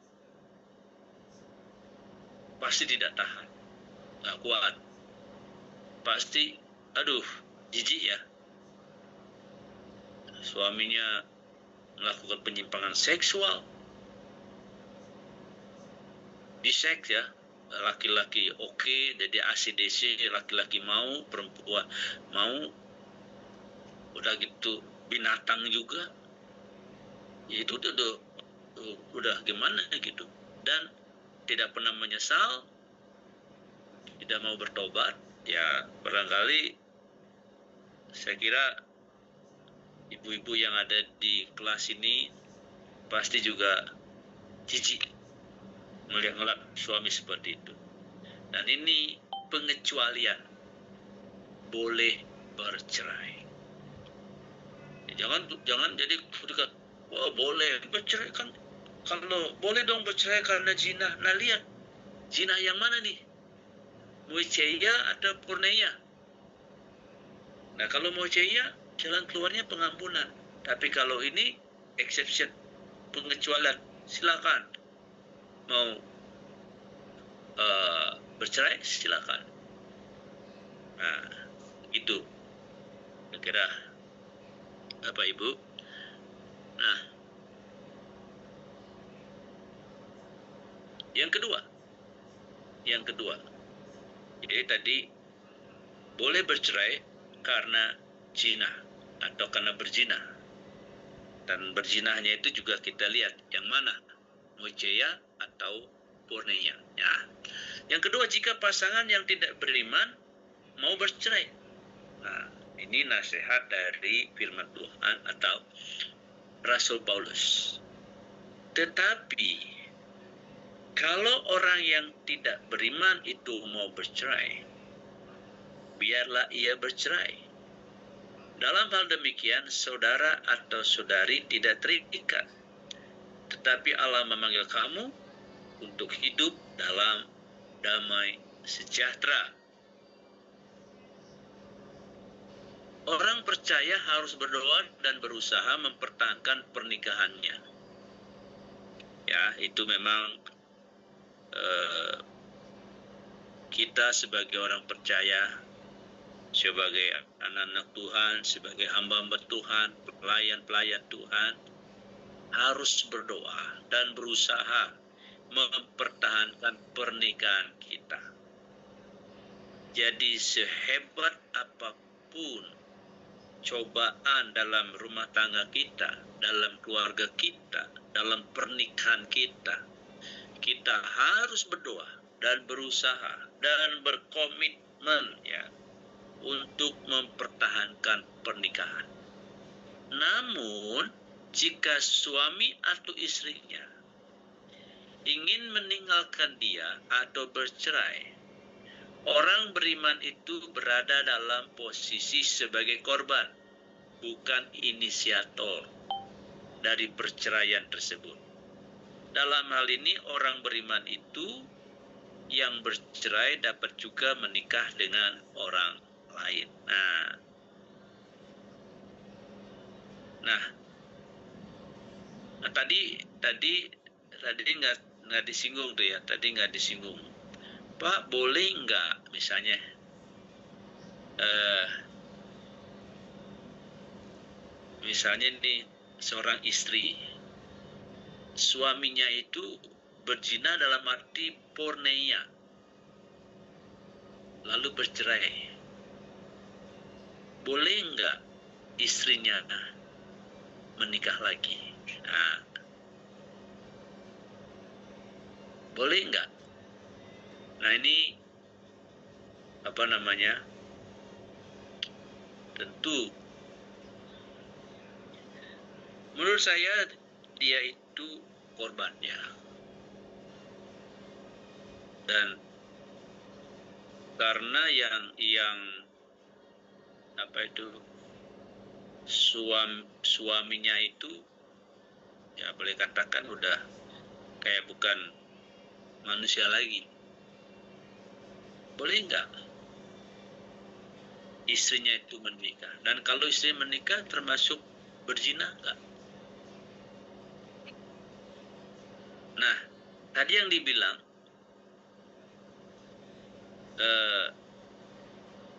A: pasti tidak tahan, nggak kuat, pasti, aduh, jijik ya. Suaminya melakukan penyimpangan seksual, di seks ya, laki-laki oke, jadi ACDC, laki-laki mau, perempuan mau, udah gitu binatang juga, ya itu udah gimana gitu, dan tidak pernah menyesal, tidak mau bertobat, ya barangkali saya kira ibu-ibu yang ada di kelas ini pasti juga jijik melihat suami seperti itu. Dan ini pengecualian, boleh bercerai. Jangan jadi ketika boleh bercerai, kan kalau boleh dong bercerai karena zina. Nah lihat, zina yang mana nih? Moicheia atau porneia? Nah kalau moicheia, jalan keluarnya pengampunan. Tapi kalau ini exception, pengecualian, silakan. Mau bercerai, silakan. Nah itu kira Bapak Ibu. Nah yang kedua, jadi tadi boleh bercerai karena zina atau karena berzina, dan berzinahnya itu juga kita lihat yang mana, moicheia atau porneia. Nah, yang kedua, jika pasangan yang tidak beriman mau bercerai. Nah, ini nasihat dari firman Tuhan atau Rasul Paulus. Tetapi kalau orang yang tidak beriman itu mau bercerai, biarlah ia bercerai. Dalam hal demikian, saudara atau saudari tidak terikat, tetapi Allah memanggil kamu untuk hidup dalam damai sejahtera. Orang percaya harus berdoa dan berusaha mempertahankan pernikahannya. Ya, itu memang kita sebagai orang percaya, sebagai anak-anak Tuhan, sebagai hamba-hamba Tuhan, pelayan-pelayan Tuhan, harus berdoa dan berusaha mempertahankan pernikahan kita. Jadi sehebat apapun cobaan dalam rumah tangga kita, dalam keluarga kita, dalam pernikahan kita, kita harus berdoa dan berusaha dan berkomitmen ya untuk mempertahankan pernikahan. Namun jika suami atau istrinya ingin meninggalkan dia atau bercerai, orang beriman itu berada dalam posisi sebagai korban, bukan inisiator dari perceraian tersebut. Dalam hal ini, orang beriman itu yang bercerai dapat juga menikah dengan orang lain. Nah tadi nggak disinggung tuh ya, tadi nggak disinggung. Pak, boleh nggak misalnya misalnya nih seorang istri, suaminya itu berzina dalam arti porneia, lalu bercerai. Boleh nggak istrinya menikah lagi? Nah, boleh nggak? Nah ini apa namanya? Tentu menurut saya dia itu korbannya. Dan karena yang apa itu suaminya itu ya boleh katakan udah kayak bukan manusia lagi. Boleh nggak istrinya itu menikah? Dan kalau istri menikah termasuk berzina nggak? Nah, tadi yang dibilang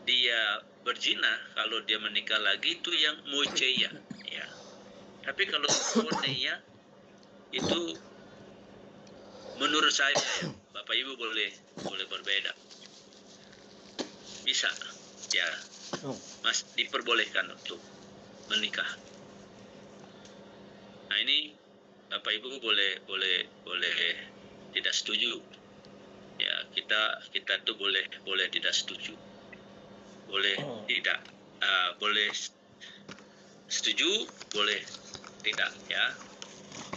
A: dia berzina kalau dia menikah lagi itu yang moceia, ya. Tapi kalau porneia itu menurut saya ya, Bapak Ibu boleh berbeda. Bisa, ya, Mas diperbolehkan untuk menikah. Nah ini Bapak Ibu boleh tidak setuju. Ya kita tuh boleh tidak setuju, boleh tidak, boleh setuju, boleh tidak, ya.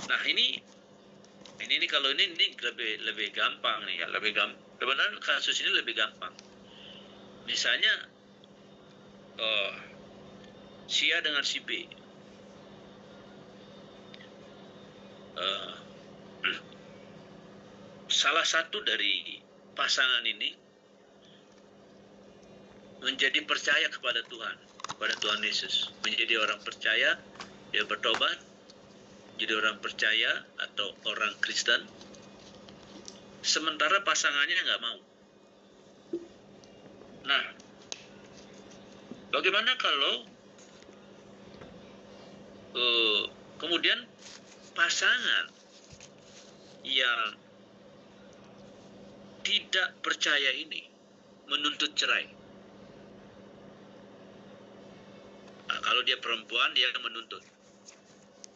A: Nah ini kalau ini lebih gampang nih ya, sebenarnya kasus ini lebih gampang. Misalnya si A dengan si B, salah satu dari pasangan ini menjadi percaya kepada Tuhan Yesus, menjadi orang percaya, dia bertobat, jadi orang percaya atau orang Kristen, sementara pasangannya nggak mau. Nah, bagaimana kalau kemudian pasangan yang tidak percaya ini menuntut cerai? Nah, kalau dia perempuan dia menuntut,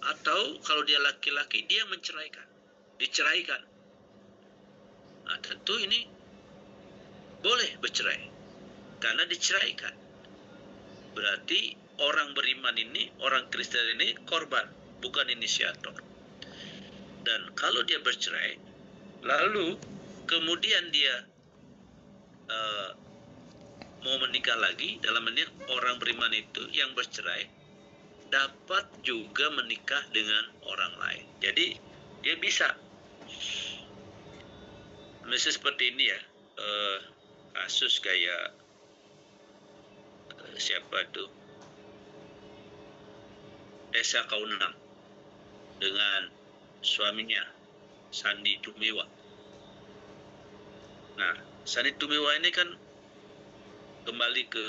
A: atau kalau dia laki-laki dia diceraikan. Nah, tentu ini boleh bercerai karena diceraikan. Berarti orang beriman ini, orang Kristen ini korban, bukan inisiator. Dan kalau dia bercerai, lalu kemudian dia mau menikah lagi, dalam ini orang beriman itu yang bercerai dapat juga menikah dengan orang lain. Jadi dia bisa. Misalnya seperti ini ya, kasus kayak siapa itu, Tessa Kaunang dengan suaminya Sandy Tumiwa. Nah, Sandy Tumiwa ini kan kembali ke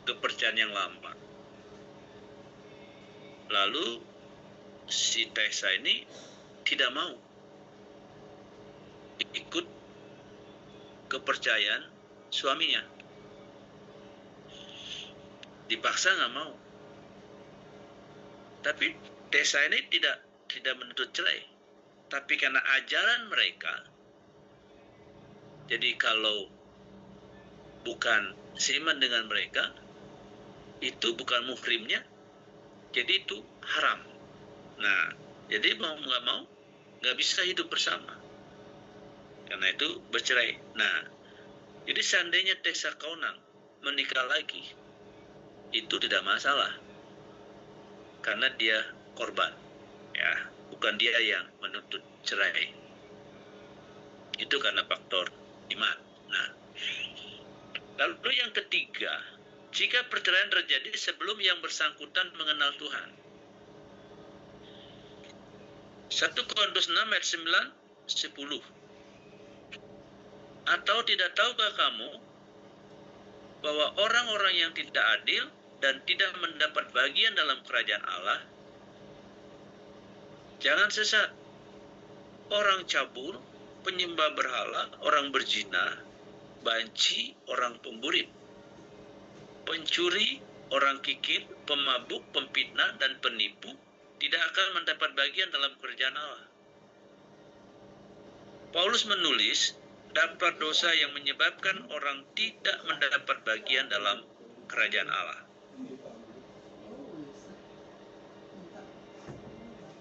A: kepercayaan yang lama. Lalu si Tessa ini tidak mau ikut kepercayaan suaminya, dipaksa nggak mau. Tapi Tessa ini tidak menuntut cerai, tapi karena ajaran mereka, jadi kalau bukan seiman dengan mereka, itu bukan muhrimnya, jadi itu haram. Nah, jadi mau nggak mau nggak bisa hidup bersama, karena itu bercerai. Nah, jadi seandainya Tessa Kaunang menikah lagi, itu tidak masalah, karena dia korban, ya, bukan dia yang menuntut cerai. Itu karena faktor iman. Nah, lalu yang ketiga, jika perceraian terjadi sebelum yang bersangkutan mengenal Tuhan. 1 Korintus 6 ayat 9, 10. Atau tidak tahukah kamu bahwa orang-orang yang tidak adil dan tidak mendapat bagian dalam kerajaan Allah, jangan sesat. Orang cabul, penyembah berhala, orang berzina, banci, orang pemburit, pencuri, orang kikir, pemabuk, pemfitnah, dan penipu tidak akan mendapat bagian dalam kerajaan Allah. Paulus menulis daftar dosa yang menyebabkan orang tidak mendapat bagian dalam kerajaan Allah.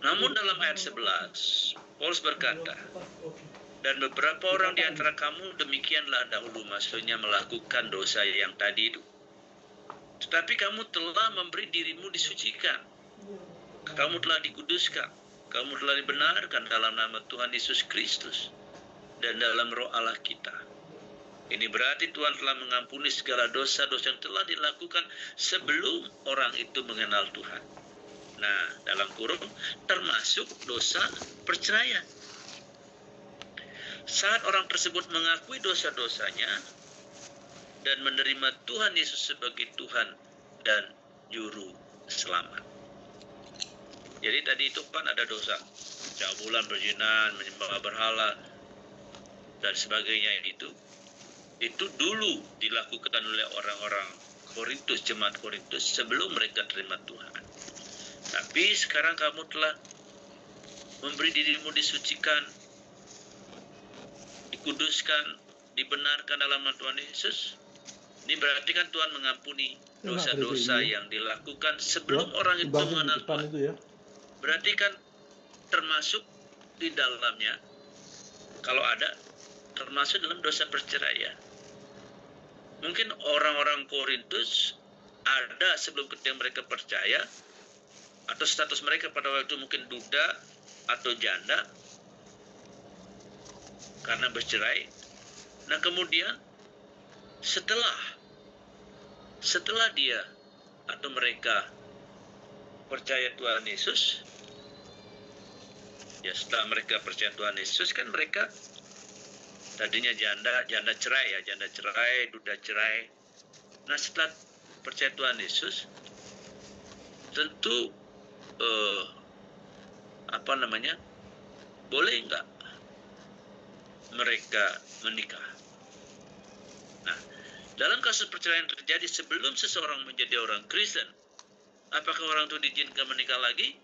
A: Namun dalam ayat 11, Paulus berkata, dan beberapa orang di antara kamu demikianlah dahulu, maksudnya melakukan dosa yang tadi itu. Tetapi kamu telah memberi dirimu disucikan. Kamu telah dikuduskan. Kamu telah dibenarkan dalam nama Tuhan Yesus Kristus dan dalam roh Allah kita. Ini berarti Tuhan telah mengampuni segala dosa-dosa yang telah dilakukan sebelum orang itu mengenal Tuhan. Nah, dalam kurung termasuk dosa perceraian. Saat orang tersebut mengakui dosa-dosanya dan menerima Tuhan Yesus sebagai Tuhan dan Juru Selamat. Jadi tadi itu kan ada dosa, cabulan, berzina, menyembah berhala, dan sebagainya itu dulu dilakukan oleh orang-orang Korintus, jemaat Korintus sebelum mereka terima Tuhan. Tapi sekarang kamu telah memberi dirimu disucikan, dikuduskan, dibenarkan dalam nama Tuhan Yesus. Ini berarti kan Tuhan mengampuni dosa-dosa yang dilakukan sebelum orang itu mengenal Tuhan. Berarti kan termasuk di dalamnya, kalau ada, termasuk dalam dosa perceraian. Mungkin orang-orang Korintus ada sebelum ketika mereka percaya, atau status mereka pada waktu itu mungkin duda atau janda karena bercerai. Nah kemudian setelah dia atau mereka percaya Tuhan Yesus, ya setelah mereka percaya Tuhan Yesus kan mereka tadinya janda cerai, duda cerai. Nah setelah percaya Tuhan Yesus, tentu boleh nggak mereka menikah? Nah, dalam kasus perceraian terjadi sebelum seseorang menjadi orang Kristen, apakah orang itu diizinkan menikah lagi?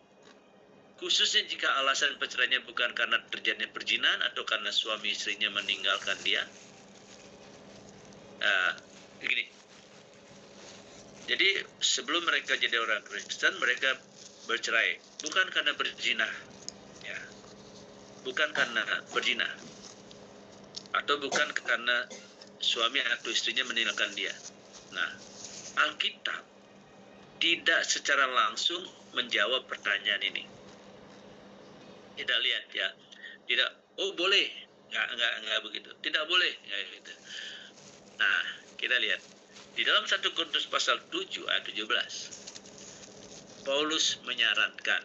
A: Khususnya jika alasan perceraiannya bukan karena terjadinya perzinahan atau karena suami istrinya meninggalkan dia. Begini. Jadi sebelum mereka jadi orang Kristen, mereka bercerai bukan karena berzina, ya, bukan karena berzina, atau bukan karena suami atau istrinya meninggalkan dia. Nah, Alkitab tidak secara langsung menjawab pertanyaan ini. Kita lihat ya, tidak. Oh boleh, nggak begitu. Tidak boleh, kayak gitu. Nah, kita lihat di dalam 1 Korintus pasal 7 ayat 17. Paulus menyarankan,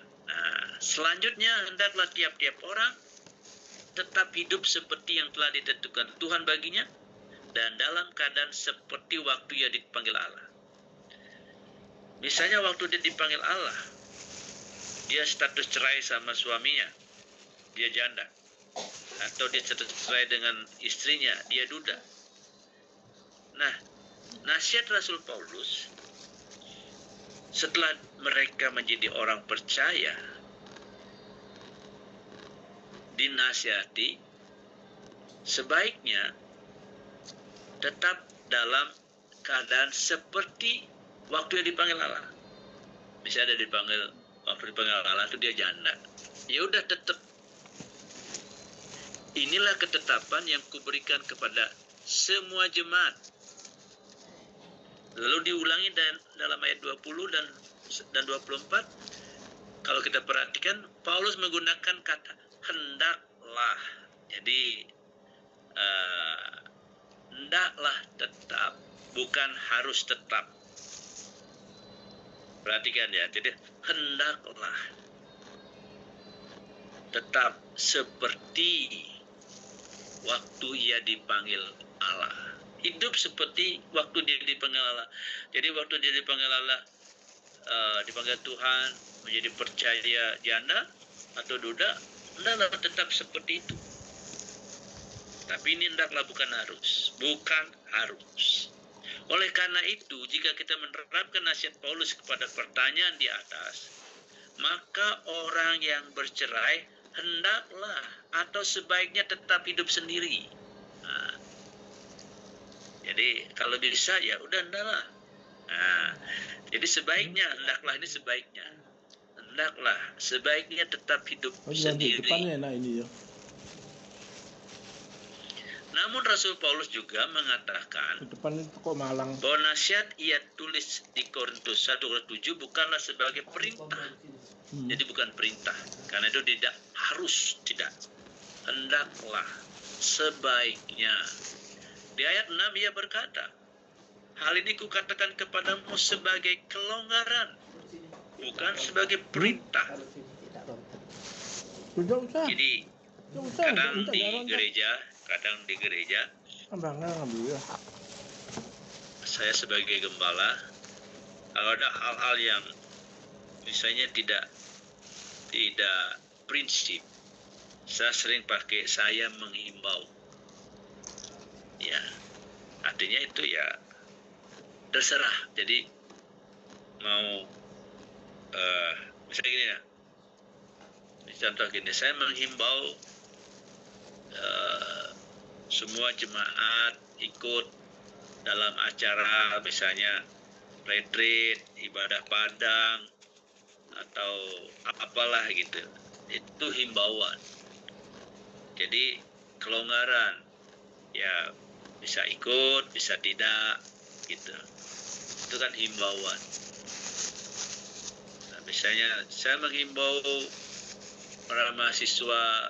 A: selanjutnya hendaklah tiap-tiap orang tetap hidup seperti yang telah ditentukan Tuhan baginya dan dalam keadaan seperti waktu ia dipanggil Allah. Misalnya waktu dia dipanggil Allah, dia status cerai sama suaminya, dia janda, atau dia status cerai dengan istrinya, dia duda. Nah, nasihat Rasul Paulus setelah mereka menjadi orang percaya, dinasihati sebaiknya tetap dalam keadaan seperti waktu yang dipanggil Allah. Misalnya dia waktu dipanggil Allah itu dia janda, ya udah tetap. Inilah ketetapan yang kuberikan kepada semua jemaat. Lalu diulangi dalam ayat 20 dan 24. Kalau kita perhatikan, Paulus menggunakan kata hendaklah. Jadi hendaklah tetap, bukan harus tetap. Perhatikan ya, jadi hendaklah. tetap seperti waktu ia dipanggil Allah. Hidup seperti waktu dia dipanggil Allah. Jadi waktu dia dipanggil Allah, dipanggil Tuhan, menjadi percaya janda atau duda, hendaklah tetap seperti itu. Tapi ini hendaklah bukan harus. Bukan harus. Oleh karena itu, jika kita menerapkan nasihat Paulus kepada pertanyaan di atas, maka orang yang bercerai hendaklah atau sebaiknya tetap hidup sendiri. Nah, jadi kalau bisa ya udah hendaklah. Nah, jadi sebaiknya hendaklah ini sebaiknya. Hendaklah sebaiknya tetap hidup sendiri.
C: Depannya nah ini ya.
A: Namun Rasul Paulus juga mengatakan
C: Depan itu kok malang.
A: bahwa nasihat ia tulis di Korintus 1:7 bukanlah sebagai perintah. Jadi bukan perintah. Karena itu tidak harus, tidak. Hendaklah sebaiknya. Di ayat 6 ia berkata, hal ini kukatakan kepadamu sebagai kelonggaran, bukan sebagai perintah.
C: Sudah usah.
A: Jadi kadang di gereja saya sebagai gembala, kalau ada hal-hal yang misalnya tidak prinsip, saya sering pakai saya menghimbau. Ya, artinya itu ya terserah. Jadi mau misalnya gini ya, contoh gini, saya menghimbau semua jemaat ikut dalam acara misalnya retreat, ibadah padang, atau apalah gitu. Itu himbauan. Jadi kelonggaran, ya bisa ikut, bisa tidak, gitu. Itu kan himbauan. Nah, misalnya saya menghimbau para mahasiswa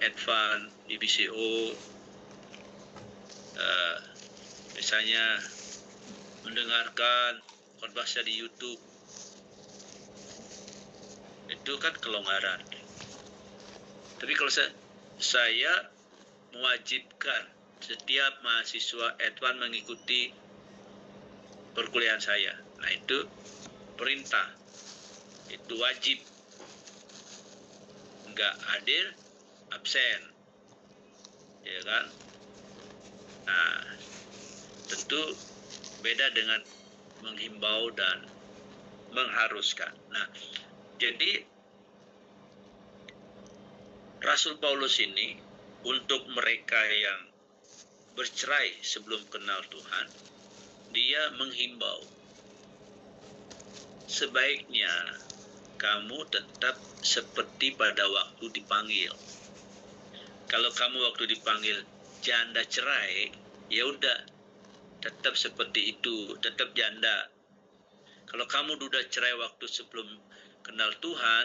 A: advance BBCO, misalnya mendengarkan khotbah saya di YouTube, itu kan kelonggaran. Tapi kalau saya mewajibkan setiap mahasiswa advance mengikuti perkuliahan saya, nah itu perintah, itu wajib. Enggak hadir, absen, ya kan? Nah, tentu beda dengan menghimbau dan mengharuskan. Nah, jadi Rasul Paulus ini untuk mereka yang bercerai sebelum kenal Tuhan, dia menghimbau sebaiknya kamu tetap seperti pada waktu dipanggil. Kalau kamu waktu dipanggil janda cerai, ya udah tetap seperti itu, tetap janda. Kalau kamu udah cerai waktu sebelum kenal Tuhan,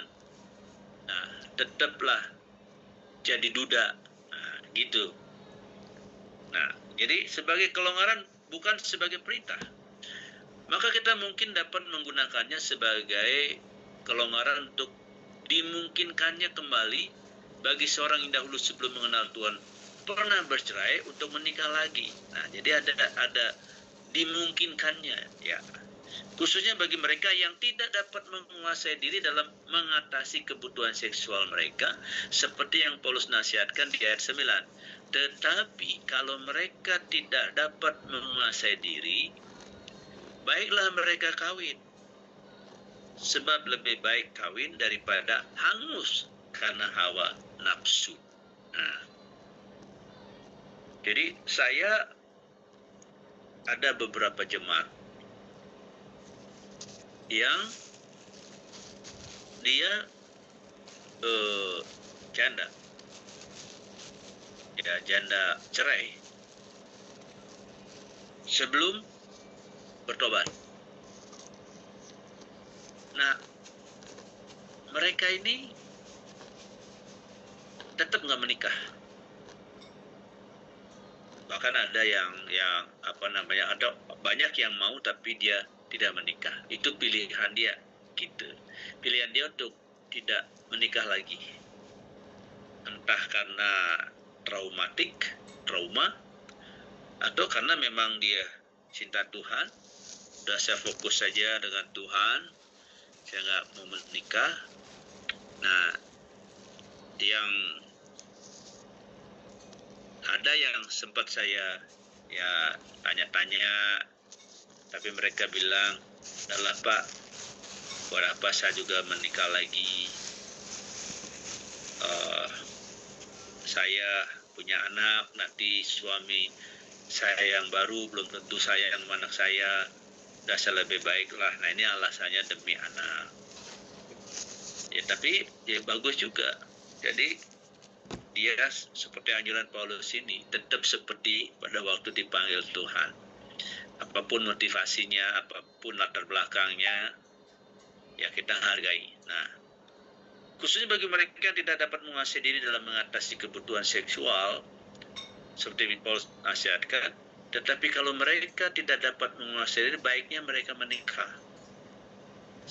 A: nah tetaplah jadi duda, nah, gitu. Nah, jadi sebagai kelonggaran bukan sebagai perintah. Maka kita mungkin dapat menggunakannya sebagai kelonggaran untuk dimungkinkannya kembali bagi seorang yang dahulu sebelum mengenal Tuhan pernah bercerai untuk menikah lagi. Nah, jadi ada dimungkinkannya, ya. Khususnya bagi mereka yang tidak dapat menguasai diri dalam mengatasi kebutuhan seksual mereka, seperti yang Paulus nasihatkan di ayat 9. Tetapi kalau mereka tidak dapat menguasai diri, baiklah mereka kawin. Sebab lebih baik kawin daripada hangus karena hawa nafsu. Nah, jadi saya ada beberapa jemaat yang dia janda, ya janda cerai sebelum bertobat. Nah, mereka ini tetap nggak menikah. Bahkan ada yang ada banyak yang mau tapi dia tidak menikah. Itu pilihan dia, gitu. Pilihan dia untuk tidak menikah lagi. entah karena trauma, atau karena memang dia cinta Tuhan, udah saya fokus saja dengan Tuhan, saya nggak mau menikah. Nah, yang ada yang sempat saya ya tanya-tanya, tapi mereka bilang, "Dahlah Pak, buat apa saya juga menikah lagi? Saya punya anak, nanti suami saya yang baru belum tentu sayang sama anak saya, saya lebih baik lah." Nah, ini alasannya demi anak. Ya, tapi ya bagus juga. Jadi dia seperti anjuran Paulus ini, tetap seperti pada waktu dipanggil Tuhan. Apapun motivasinya, apapun latar belakangnya, ya kita hargai. Nah, khususnya bagi mereka yang tidak dapat menguasai diri dalam mengatasi kebutuhan seksual, seperti Paulus nasihatkan, tetapi kalau mereka tidak dapat menguasai diri, baiknya mereka menikah.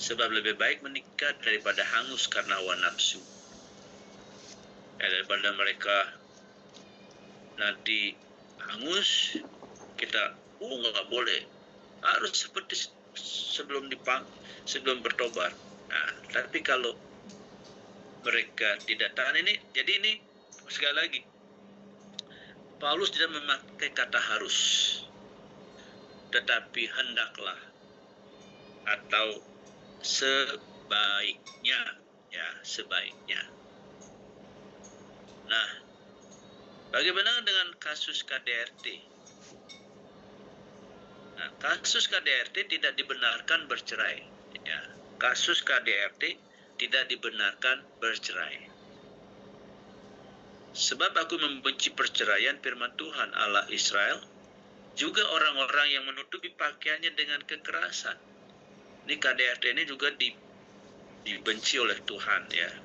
A: Sebab lebih baik menikah daripada hangus karena hawa nafsu. Ya, daripada mereka nanti hangus, kita nggak boleh, harus seperti sebelum bertobat. Nah, tapi kalau mereka tidak tahan ini, jadi ini sekali lagi, Paulus tidak memakai kata harus, tetapi hendaklah atau sebaiknya, ya sebaiknya. Nah, bagaimana dengan kasus KDRT? Nah, kasus KDRT tidak dibenarkan bercerai. Ya, kasus KDRT tidak dibenarkan bercerai. Sebab aku membenci perceraian, firman Tuhan Allah Israel, juga orang-orang yang menutupi pakaiannya dengan kekerasan. Ini KDRT ini juga dibenci oleh Tuhan, ya.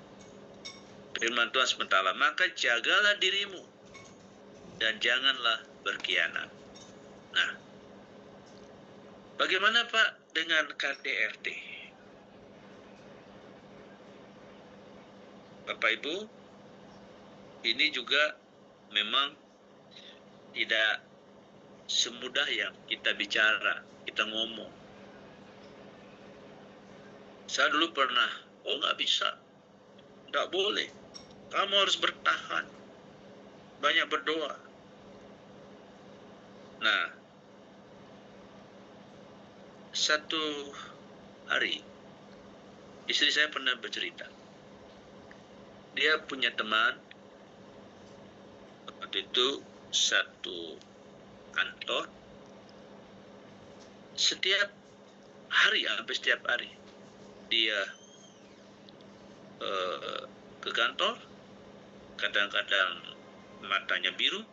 A: Firman Tuhan sementara, maka jagalah dirimu dan janganlah berkhianat. Nah, bagaimana Pak dengan KDRT? Bapak Ibu, ini juga memang tidak semudah yang kita bicara, kita ngomong. Saya dulu pernah, nggak bisa, nggak boleh. Kamu harus bertahan, banyak berdoa. Nah, satu hari, istri saya pernah bercerita. Dia punya teman, waktu itu satu kantor, setiap hari, hampir setiap hari, dia ke kantor, kadang-kadang matanya biru,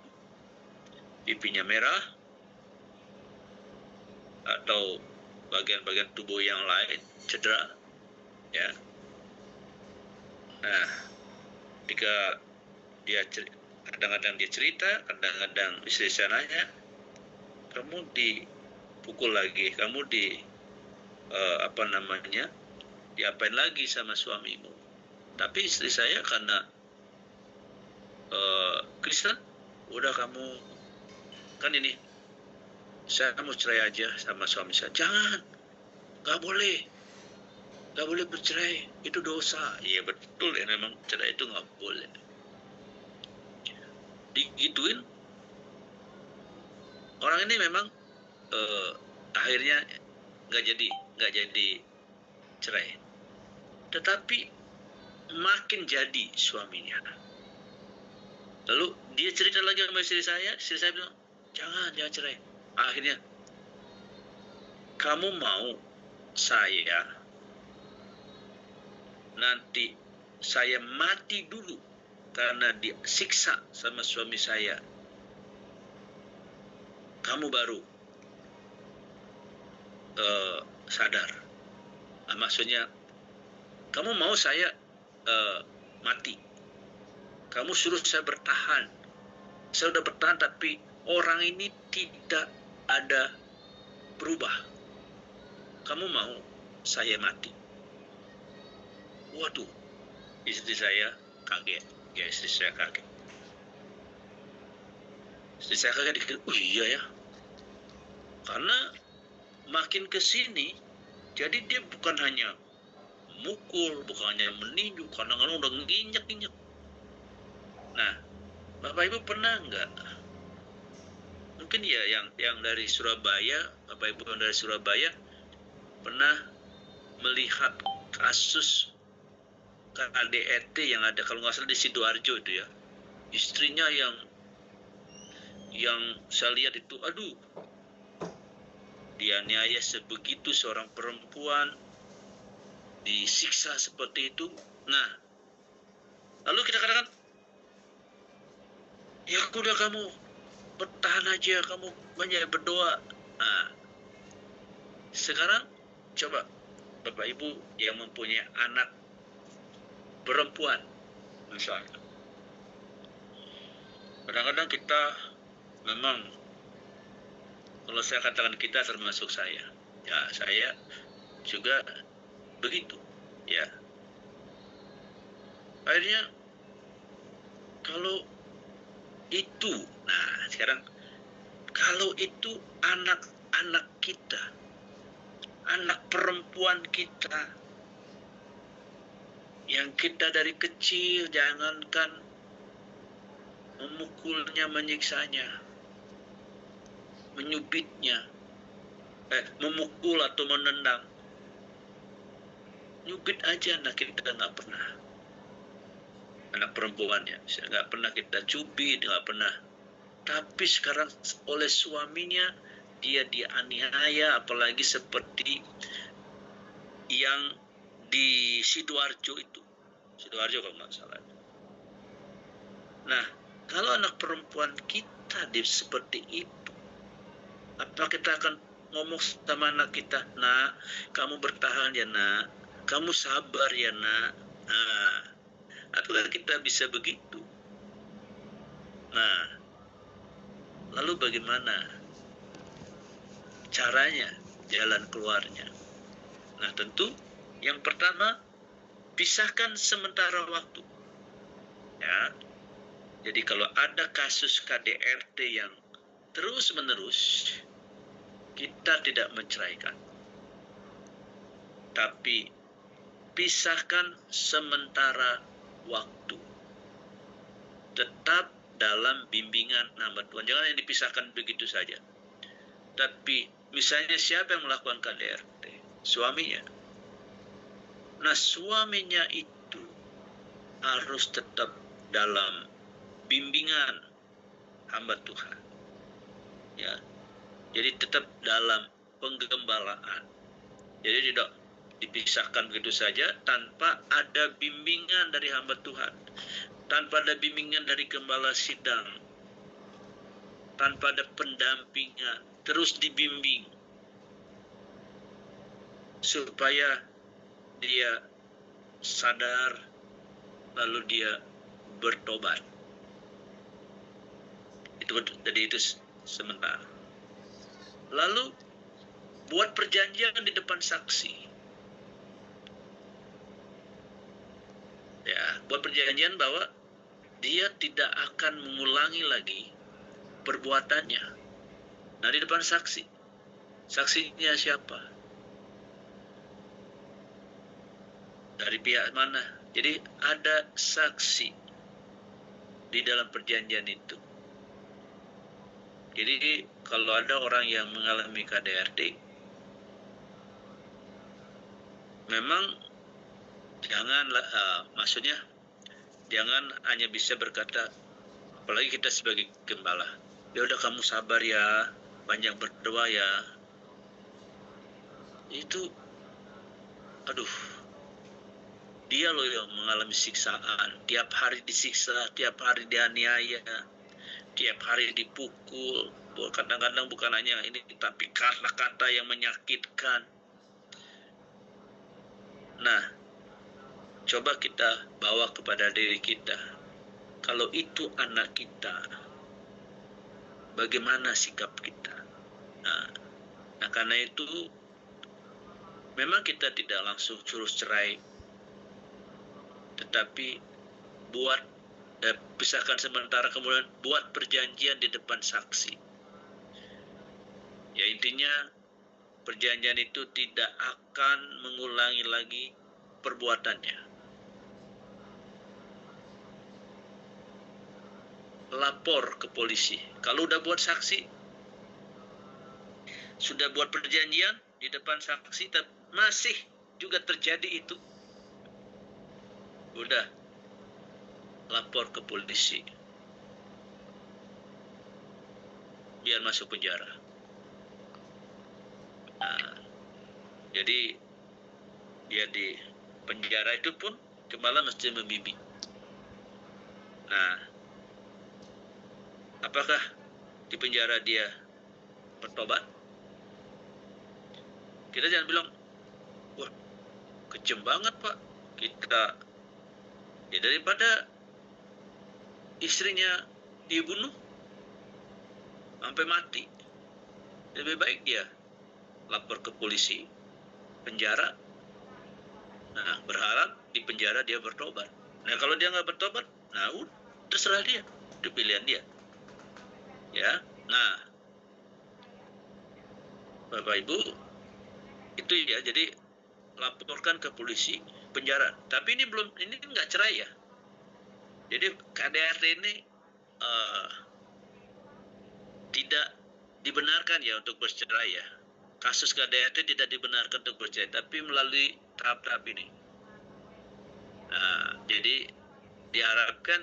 A: pipinya merah, atau bagian-bagian tubuh yang lain cedera, ya. Nah, ketika dia kadang-kadang dia cerita, kadang-kadang istri saya nanya, kamu dipukul lagi, kamu diapain lagi sama suamimu? Tapi istri saya karena Kristen, udah kamu kan ini, saya mau cerai aja sama suami saya. Jangan, nggak boleh bercerai, itu dosa. Iya betul ya, memang cerai itu nggak boleh. Digituin, orang ini memang akhirnya nggak jadi cerai. Tetapi makin jadi suaminya. Lalu dia cerita lagi sama istri saya bilang, jangan cerai. Akhirnya, kamu mau saya nanti saya mati dulu karena disiksa sama suami saya, kamu baru sadar. Nah, maksudnya, kamu mau saya mati, kamu suruh saya bertahan. Saya udah bertahan, tapi orang ini tidak ada berubah. Kamu mau saya mati? Waduh, istri saya kaget. Ya, istri saya kaget. Istri saya kaget, oh iya ya. Karena makin ke sini, jadi dia bukan hanya mukul, bukan hanya meninju, kadang-kadang udah nginjek-nginjek. Nah, Bapak Ibu pernah nggak? Mungkin ya yang dari Surabaya, Bapak Ibu yang dari Surabaya pernah melihat kasus KDRT yang ada kalau nggak salah di Sidoarjo itu ya. Istrinya yang saya lihat itu, aduh, dianiaya sebegitu seorang perempuan, disiksa seperti itu. Nah, lalu kita katakan, ya udah kamu bertahan aja, kamu banyak berdoa. Nah, sekarang coba Bapak Ibu yang mempunyai anak perempuan, misalnya. Kadang-kadang kita memang, kalau saya katakan kita termasuk saya, ya saya juga begitu, ya. Akhirnya kalau itu, nah sekarang kalau itu anak-anak kita, anak perempuan kita, yang kita dari kecil jangankan memukulnya, menyiksanya, menyubitnya, memukul atau menendang, nyubit aja anak kita nggak pernah. Anak perempuannya, nggak pernah kita cubit, nggak pernah. Tapi sekarang oleh suaminya dia dianiaya, apalagi seperti yang di Sidoarjo itu. Sidoarjo kalau nggak salah. Nah, kalau anak perempuan kita seperti itu, apa kita akan ngomong sama anak kita, nak, kamu bertahan ya nak, kamu sabar ya nak. Nah, apakah kita bisa begitu? Nah, lalu bagaimana caranya, jalan keluarnya? Nah, tentu yang pertama, pisahkan sementara waktu. Ya. Jadi kalau ada kasus KDRT yang terus-menerus, kita tidak menceraikan. Tapi pisahkan sementara waktu. Tetap dalam bimbingan hamba Tuhan. Jangan yang dipisahkan begitu saja. Tapi misalnya siapa yang melakukan KDRT? Suaminya. Nah, suaminya itu harus tetap dalam bimbingan hamba Tuhan. Ya. Jadi tetap dalam penggembalaan. Jadi tidak dipisahkan begitu saja tanpa ada bimbingan dari hamba Tuhan. Tanpa ada bimbingan dari gembala sidang. Tanpa ada pendampingan. Terus dibimbing. Supaya dia sadar, lalu dia bertobat. Jadi itu sementara. Lalu buat perjanjian di depan saksi. Ya, buat perjanjian bahwa dia tidak akan mengulangi lagi perbuatannya. Nah, di depan saksi. Saksinya siapa? Dari pihak mana? Jadi ada saksi di dalam perjanjian itu. Jadi kalau ada orang yang mengalami KDRT, memang janganlah, maksudnya jangan hanya bisa berkata, apalagi kita sebagai gembala, ya udah kamu sabar ya, banyak berdoa ya. Itu, aduh, dia loh yang mengalami siksaan, tiap hari disiksa, tiap hari dianiaya, tiap hari dipukul. Kadang-kadang bukan hanya ini, tapi kata-kata yang menyakitkan. Nah, coba kita bawa kepada diri kita. Kalau itu anak kita, bagaimana sikap kita? Nah, karena itu memang kita tidak langsung suruh cerai, tetapi buat pisahkan sementara, kemudian buat perjanjian di depan saksi. Ya, intinya perjanjian itu tidak akan mengulangi lagi perbuatannya. Lapor ke polisi. Kalau udah buat saksi, sudah buat perjanjian di depan saksi, tapi masih juga terjadi itu, udah lapor ke polisi, biar masuk penjara. Nah, jadi dia di penjara itu pun gembala mesti membimbing. Nah, apakah di penjara dia bertobat? Kita jangan bilang, wah, kejam banget Pak, kita ya daripada istrinya dibunuh sampai mati, lebih baik dia lapor ke polisi, penjara. Nah, berharap di penjara dia bertobat. Nah, kalau dia nggak bertobat, nah terserah dia, itu pilihan dia. Ya, nah, Bapak Ibu, itu ya, jadi laporkan ke polisi, penjara. Tapi ini nggak cerai ya. Jadi KDRT ini tidak dibenarkan ya untuk bercerai ya. Kasus KDRT tidak dibenarkan untuk bercerai, tapi melalui tahap-tahap ini. Nah, jadi diharapkan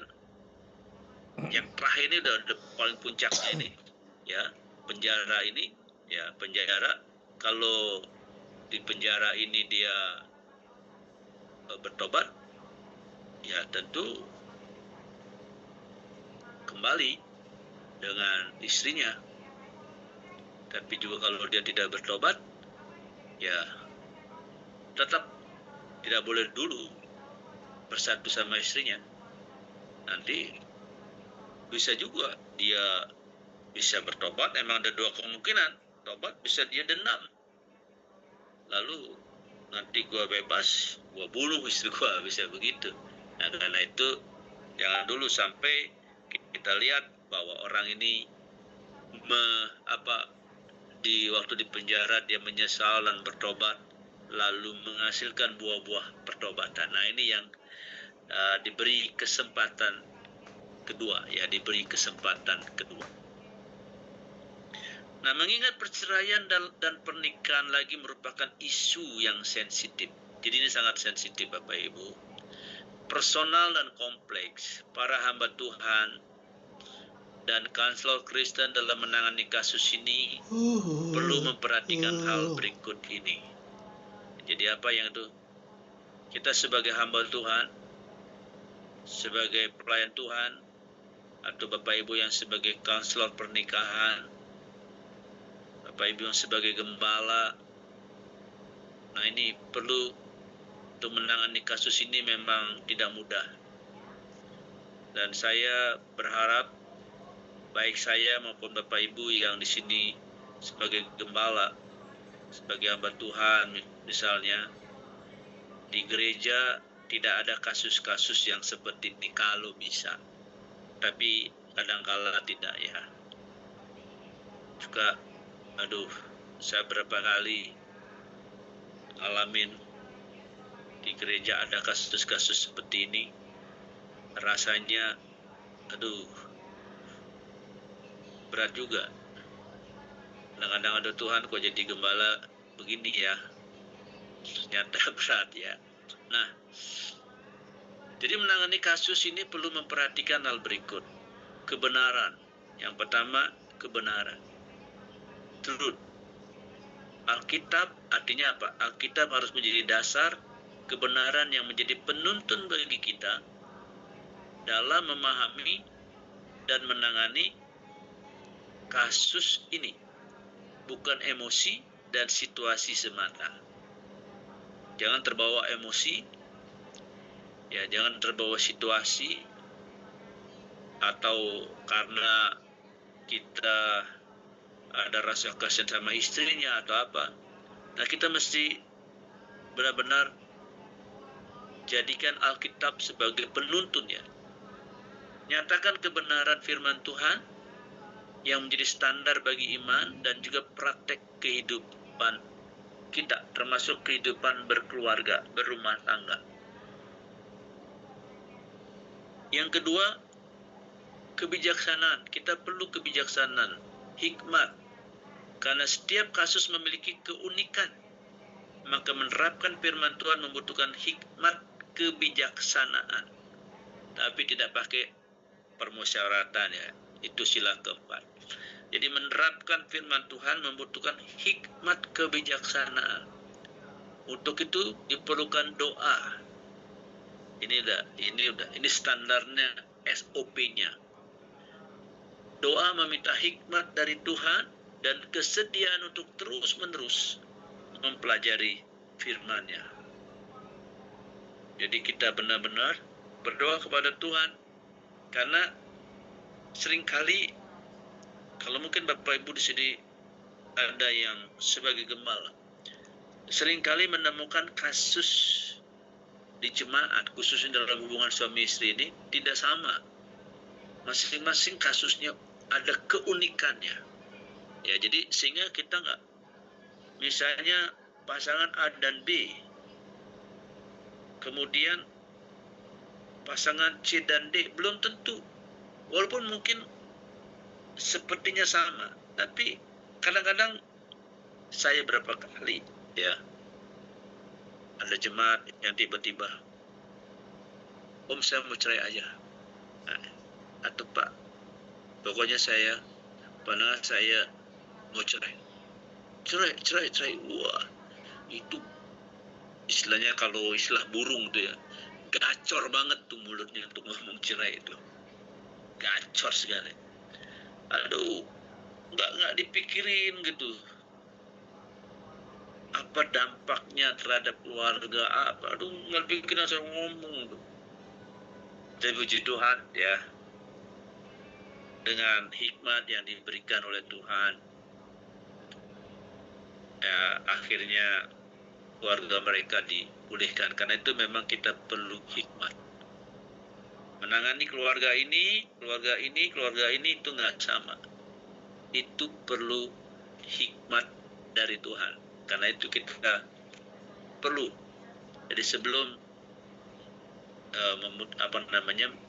A: yang terakhir ini udah paling puncaknya ini, ya, penjara ini, ya, penjara. Kalau di penjara ini dia bertobat, ya tentu kembali dengan istrinya. Tapi juga kalau dia tidak bertobat, ya tetap tidak boleh dulu bersatu sama istrinya. Nanti bisa juga dia bisa bertobat, emang ada dua kemungkinan. Tobat bisa dia dendam, lalu nanti gua bebas, gua bunuh istri gua, bisa begitu. Nah, karena itu jangan dulu sampai kita lihat bahwa orang ini di waktu di penjara dia menyesal dan bertobat, lalu menghasilkan buah-buah pertobatan. Nah, ini yang diberi kesempatan kedua, ya, diberi kesempatan kedua. Nah, mengingat perceraian dan pernikahan lagi merupakan isu yang sensitif. Jadi ini sangat sensitif Bapak Ibu. Personal dan kompleks. Para hamba Tuhan dan kansel Kristen dalam menangani kasus ini perlu memperhatikan hal berikut ini. Jadi apa yang itu? Kita sebagai hamba Tuhan, sebagai pelayan Tuhan, atau Bapak Ibu yang sebagai kansel pernikahan, Bapak Ibu yang sebagai gembala, nah ini perlu untuk menangani kasus ini memang tidak mudah. Dan saya berharap baik saya maupun Bapak Ibu yang di sini sebagai gembala, sebagai hamba Tuhan misalnya, di gereja tidak ada kasus-kasus yang seperti ini kalau bisa. Tapi kadang-kala tidak ya. Juga, saya berapa kali alamin di gereja ada kasus-kasus seperti ini. Rasanya, berat juga. Kadang-kadang ada Tuhan kok jadi gembala begini ya. Ternyata berat ya. Nah, jadi menangani kasus ini perlu memperhatikan hal berikut. Kebenaran. Yang pertama, kebenaran. Truth. Alkitab artinya apa? Alkitab harus menjadi dasar kebenaran yang menjadi penuntun bagi kita dalam memahami dan menangani kasus ini. Bukan emosi dan situasi semata. Jangan terbawa emosi, ya, jangan terbawa situasi, atau karena kita ada rasa kasihan sama istrinya atau apa. Nah, kita mesti benar-benar jadikan Alkitab sebagai penuntunnya. nyatakan kebenaran firman Tuhan yang menjadi standar bagi iman dan juga praktek kehidupan kita, termasuk kehidupan berkeluarga, berumah tangga. Yang kedua, kebijaksanaan. Kita perlu kebijaksanaan, hikmat. Karena setiap kasus memiliki keunikan, maka menerapkan firman Tuhan membutuhkan hikmat kebijaksanaan. Tapi tidak pakai permusyawaratan ya. Itu sila keempat. Jadi menerapkan firman Tuhan membutuhkan hikmat kebijaksanaan. Untuk itu diperlukan doa. Ini standarnya, SOP-nya. Doa meminta hikmat dari Tuhan dan kesediaan untuk terus-menerus mempelajari firman-Nya. Jadi kita benar-benar berdoa kepada Tuhan, karena seringkali, kalau mungkin Bapak Ibu di sini ada yang sebagai gembala, seringkali menemukan kasus di jemaat, khususnya dalam hubungan suami istri ini, tidak sama. Masing-masing kasusnya ada keunikannya. Ya, jadi sehingga kita nggak, misalnya pasangan A dan B, kemudian pasangan C dan D, belum tentu. Walaupun mungkin sepertinya sama, tapi kadang-kadang saya berapa kali ya, ada jemaat yang tiba-tiba, Om saya mau cerai aja, atau Pak, pokoknya pandangan saya mau cerai. Wah, itu istilahnya, kalau istilah burung tuh ya, gacor banget tuh mulutnya untuk ngomong cerai itu, gacor sekali. Aduh, nggak dipikirin gitu, apa dampaknya terhadap keluarga, apa, aduh nggak dipikirin, saya ngomong tuh. Tapi puji Tuhan ya, dengan hikmat yang diberikan oleh Tuhan, ya, akhirnya keluarga mereka dipulihkan. Karena itu memang kita perlu hikmat. Menangani keluarga ini itu nggak sama. Itu perlu hikmat dari Tuhan. Karena itu kita perlu. Jadi sebelum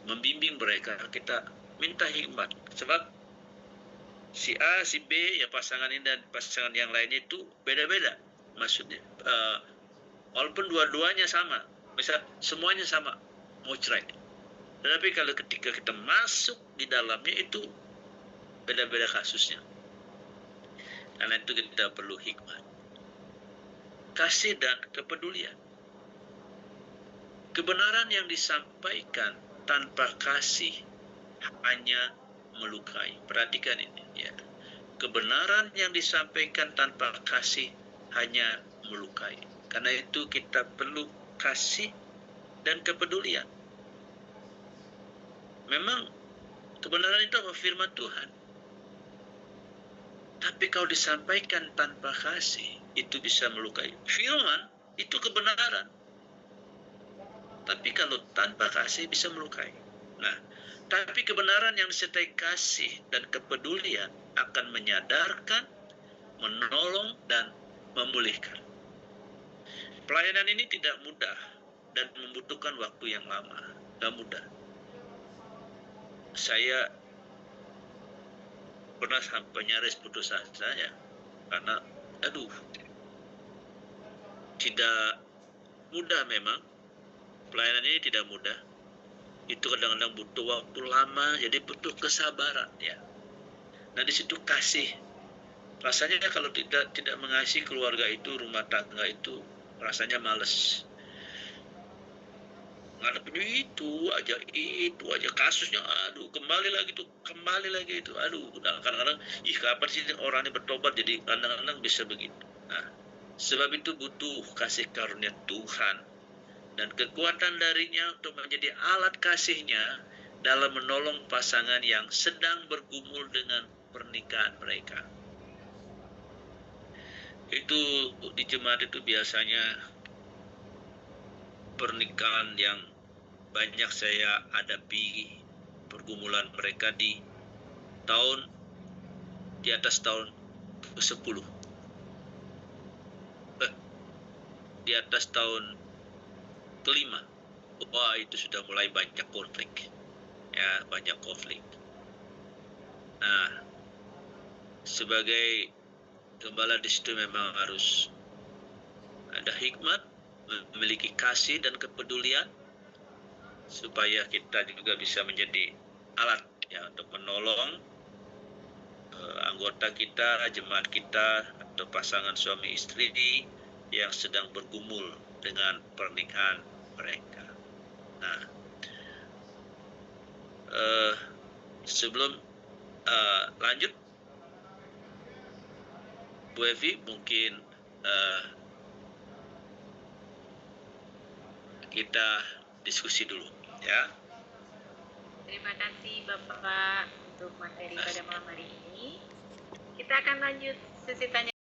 A: membimbing mereka, kita minta hikmat. Sebab si A, si B, ya pasangan ini dan pasangan yang lainnya itu beda-beda. Maksudnya, walaupun dua-duanya sama, misal semuanya sama, mau cerai. Tetapi kalau ketika kita masuk di dalamnya, itu beda-beda kasusnya. Karena itu kita perlu hikmat. Kasih dan kepedulian. Kebenaran yang disampaikan tanpa kasih hanya melukai. Perhatikan ini ya. Kebenaran yang disampaikan tanpa kasih hanya melukai. Karena itu kita perlu kasih dan kepedulian. Memang kebenaran itu apa? Firman Tuhan. Tapi kalau disampaikan tanpa kasih, itu bisa melukai. Firman itu kebenaran. Tapi kalau tanpa kasih bisa melukai. Nah, tapi kebenaran yang disertai kasih dan kepedulian akan menyadarkan, menolong, dan memulihkan. Pelayanan ini tidak mudah dan membutuhkan waktu yang lama. Tidak mudah. Saya pernah sampai nyaris putus asa ya, karena tidak mudah memang. Pelayanan ini tidak mudah. Itu kadang-kadang butuh waktu lama, jadi butuh kesabaran ya. Nah, di situ kasih. Rasanya kalau tidak mengasihi keluarga itu, rumah tangga itu, rasanya males. Ngadepin itu aja kasusnya, kembali lagi itu, kadang-kadang kapan sih orang ini bertobat, jadi kadang-kadang bisa begitu. Nah, sebab itu butuh kasih karunia Tuhan dan kekuatan darinya untuk menjadi alat kasihnya dalam menolong pasangan yang sedang bergumul dengan pernikahan mereka. Itu di jemaat itu biasanya pernikahan yang banyak saya hadapi, pergumulan mereka di atas tahun ke-10, di atas tahun ke-5. Wah, itu sudah mulai banyak konflik, ya, banyak konflik. Nah, sebagai gembala di situ memang harus ada hikmat, memiliki kasih dan kepedulian, supaya kita juga bisa menjadi alat, ya, untuk menolong anggota kita, jemaat kita, atau pasangan suami istri yang sedang bergumul dengan pernikahan mereka. Nah, sebelum lanjut, Bu Evi, mungkin kita diskusi dulu, ya.
B: Terima kasih Bapak untuk materi pada malam hari ini. Kita akan lanjut sesi tanya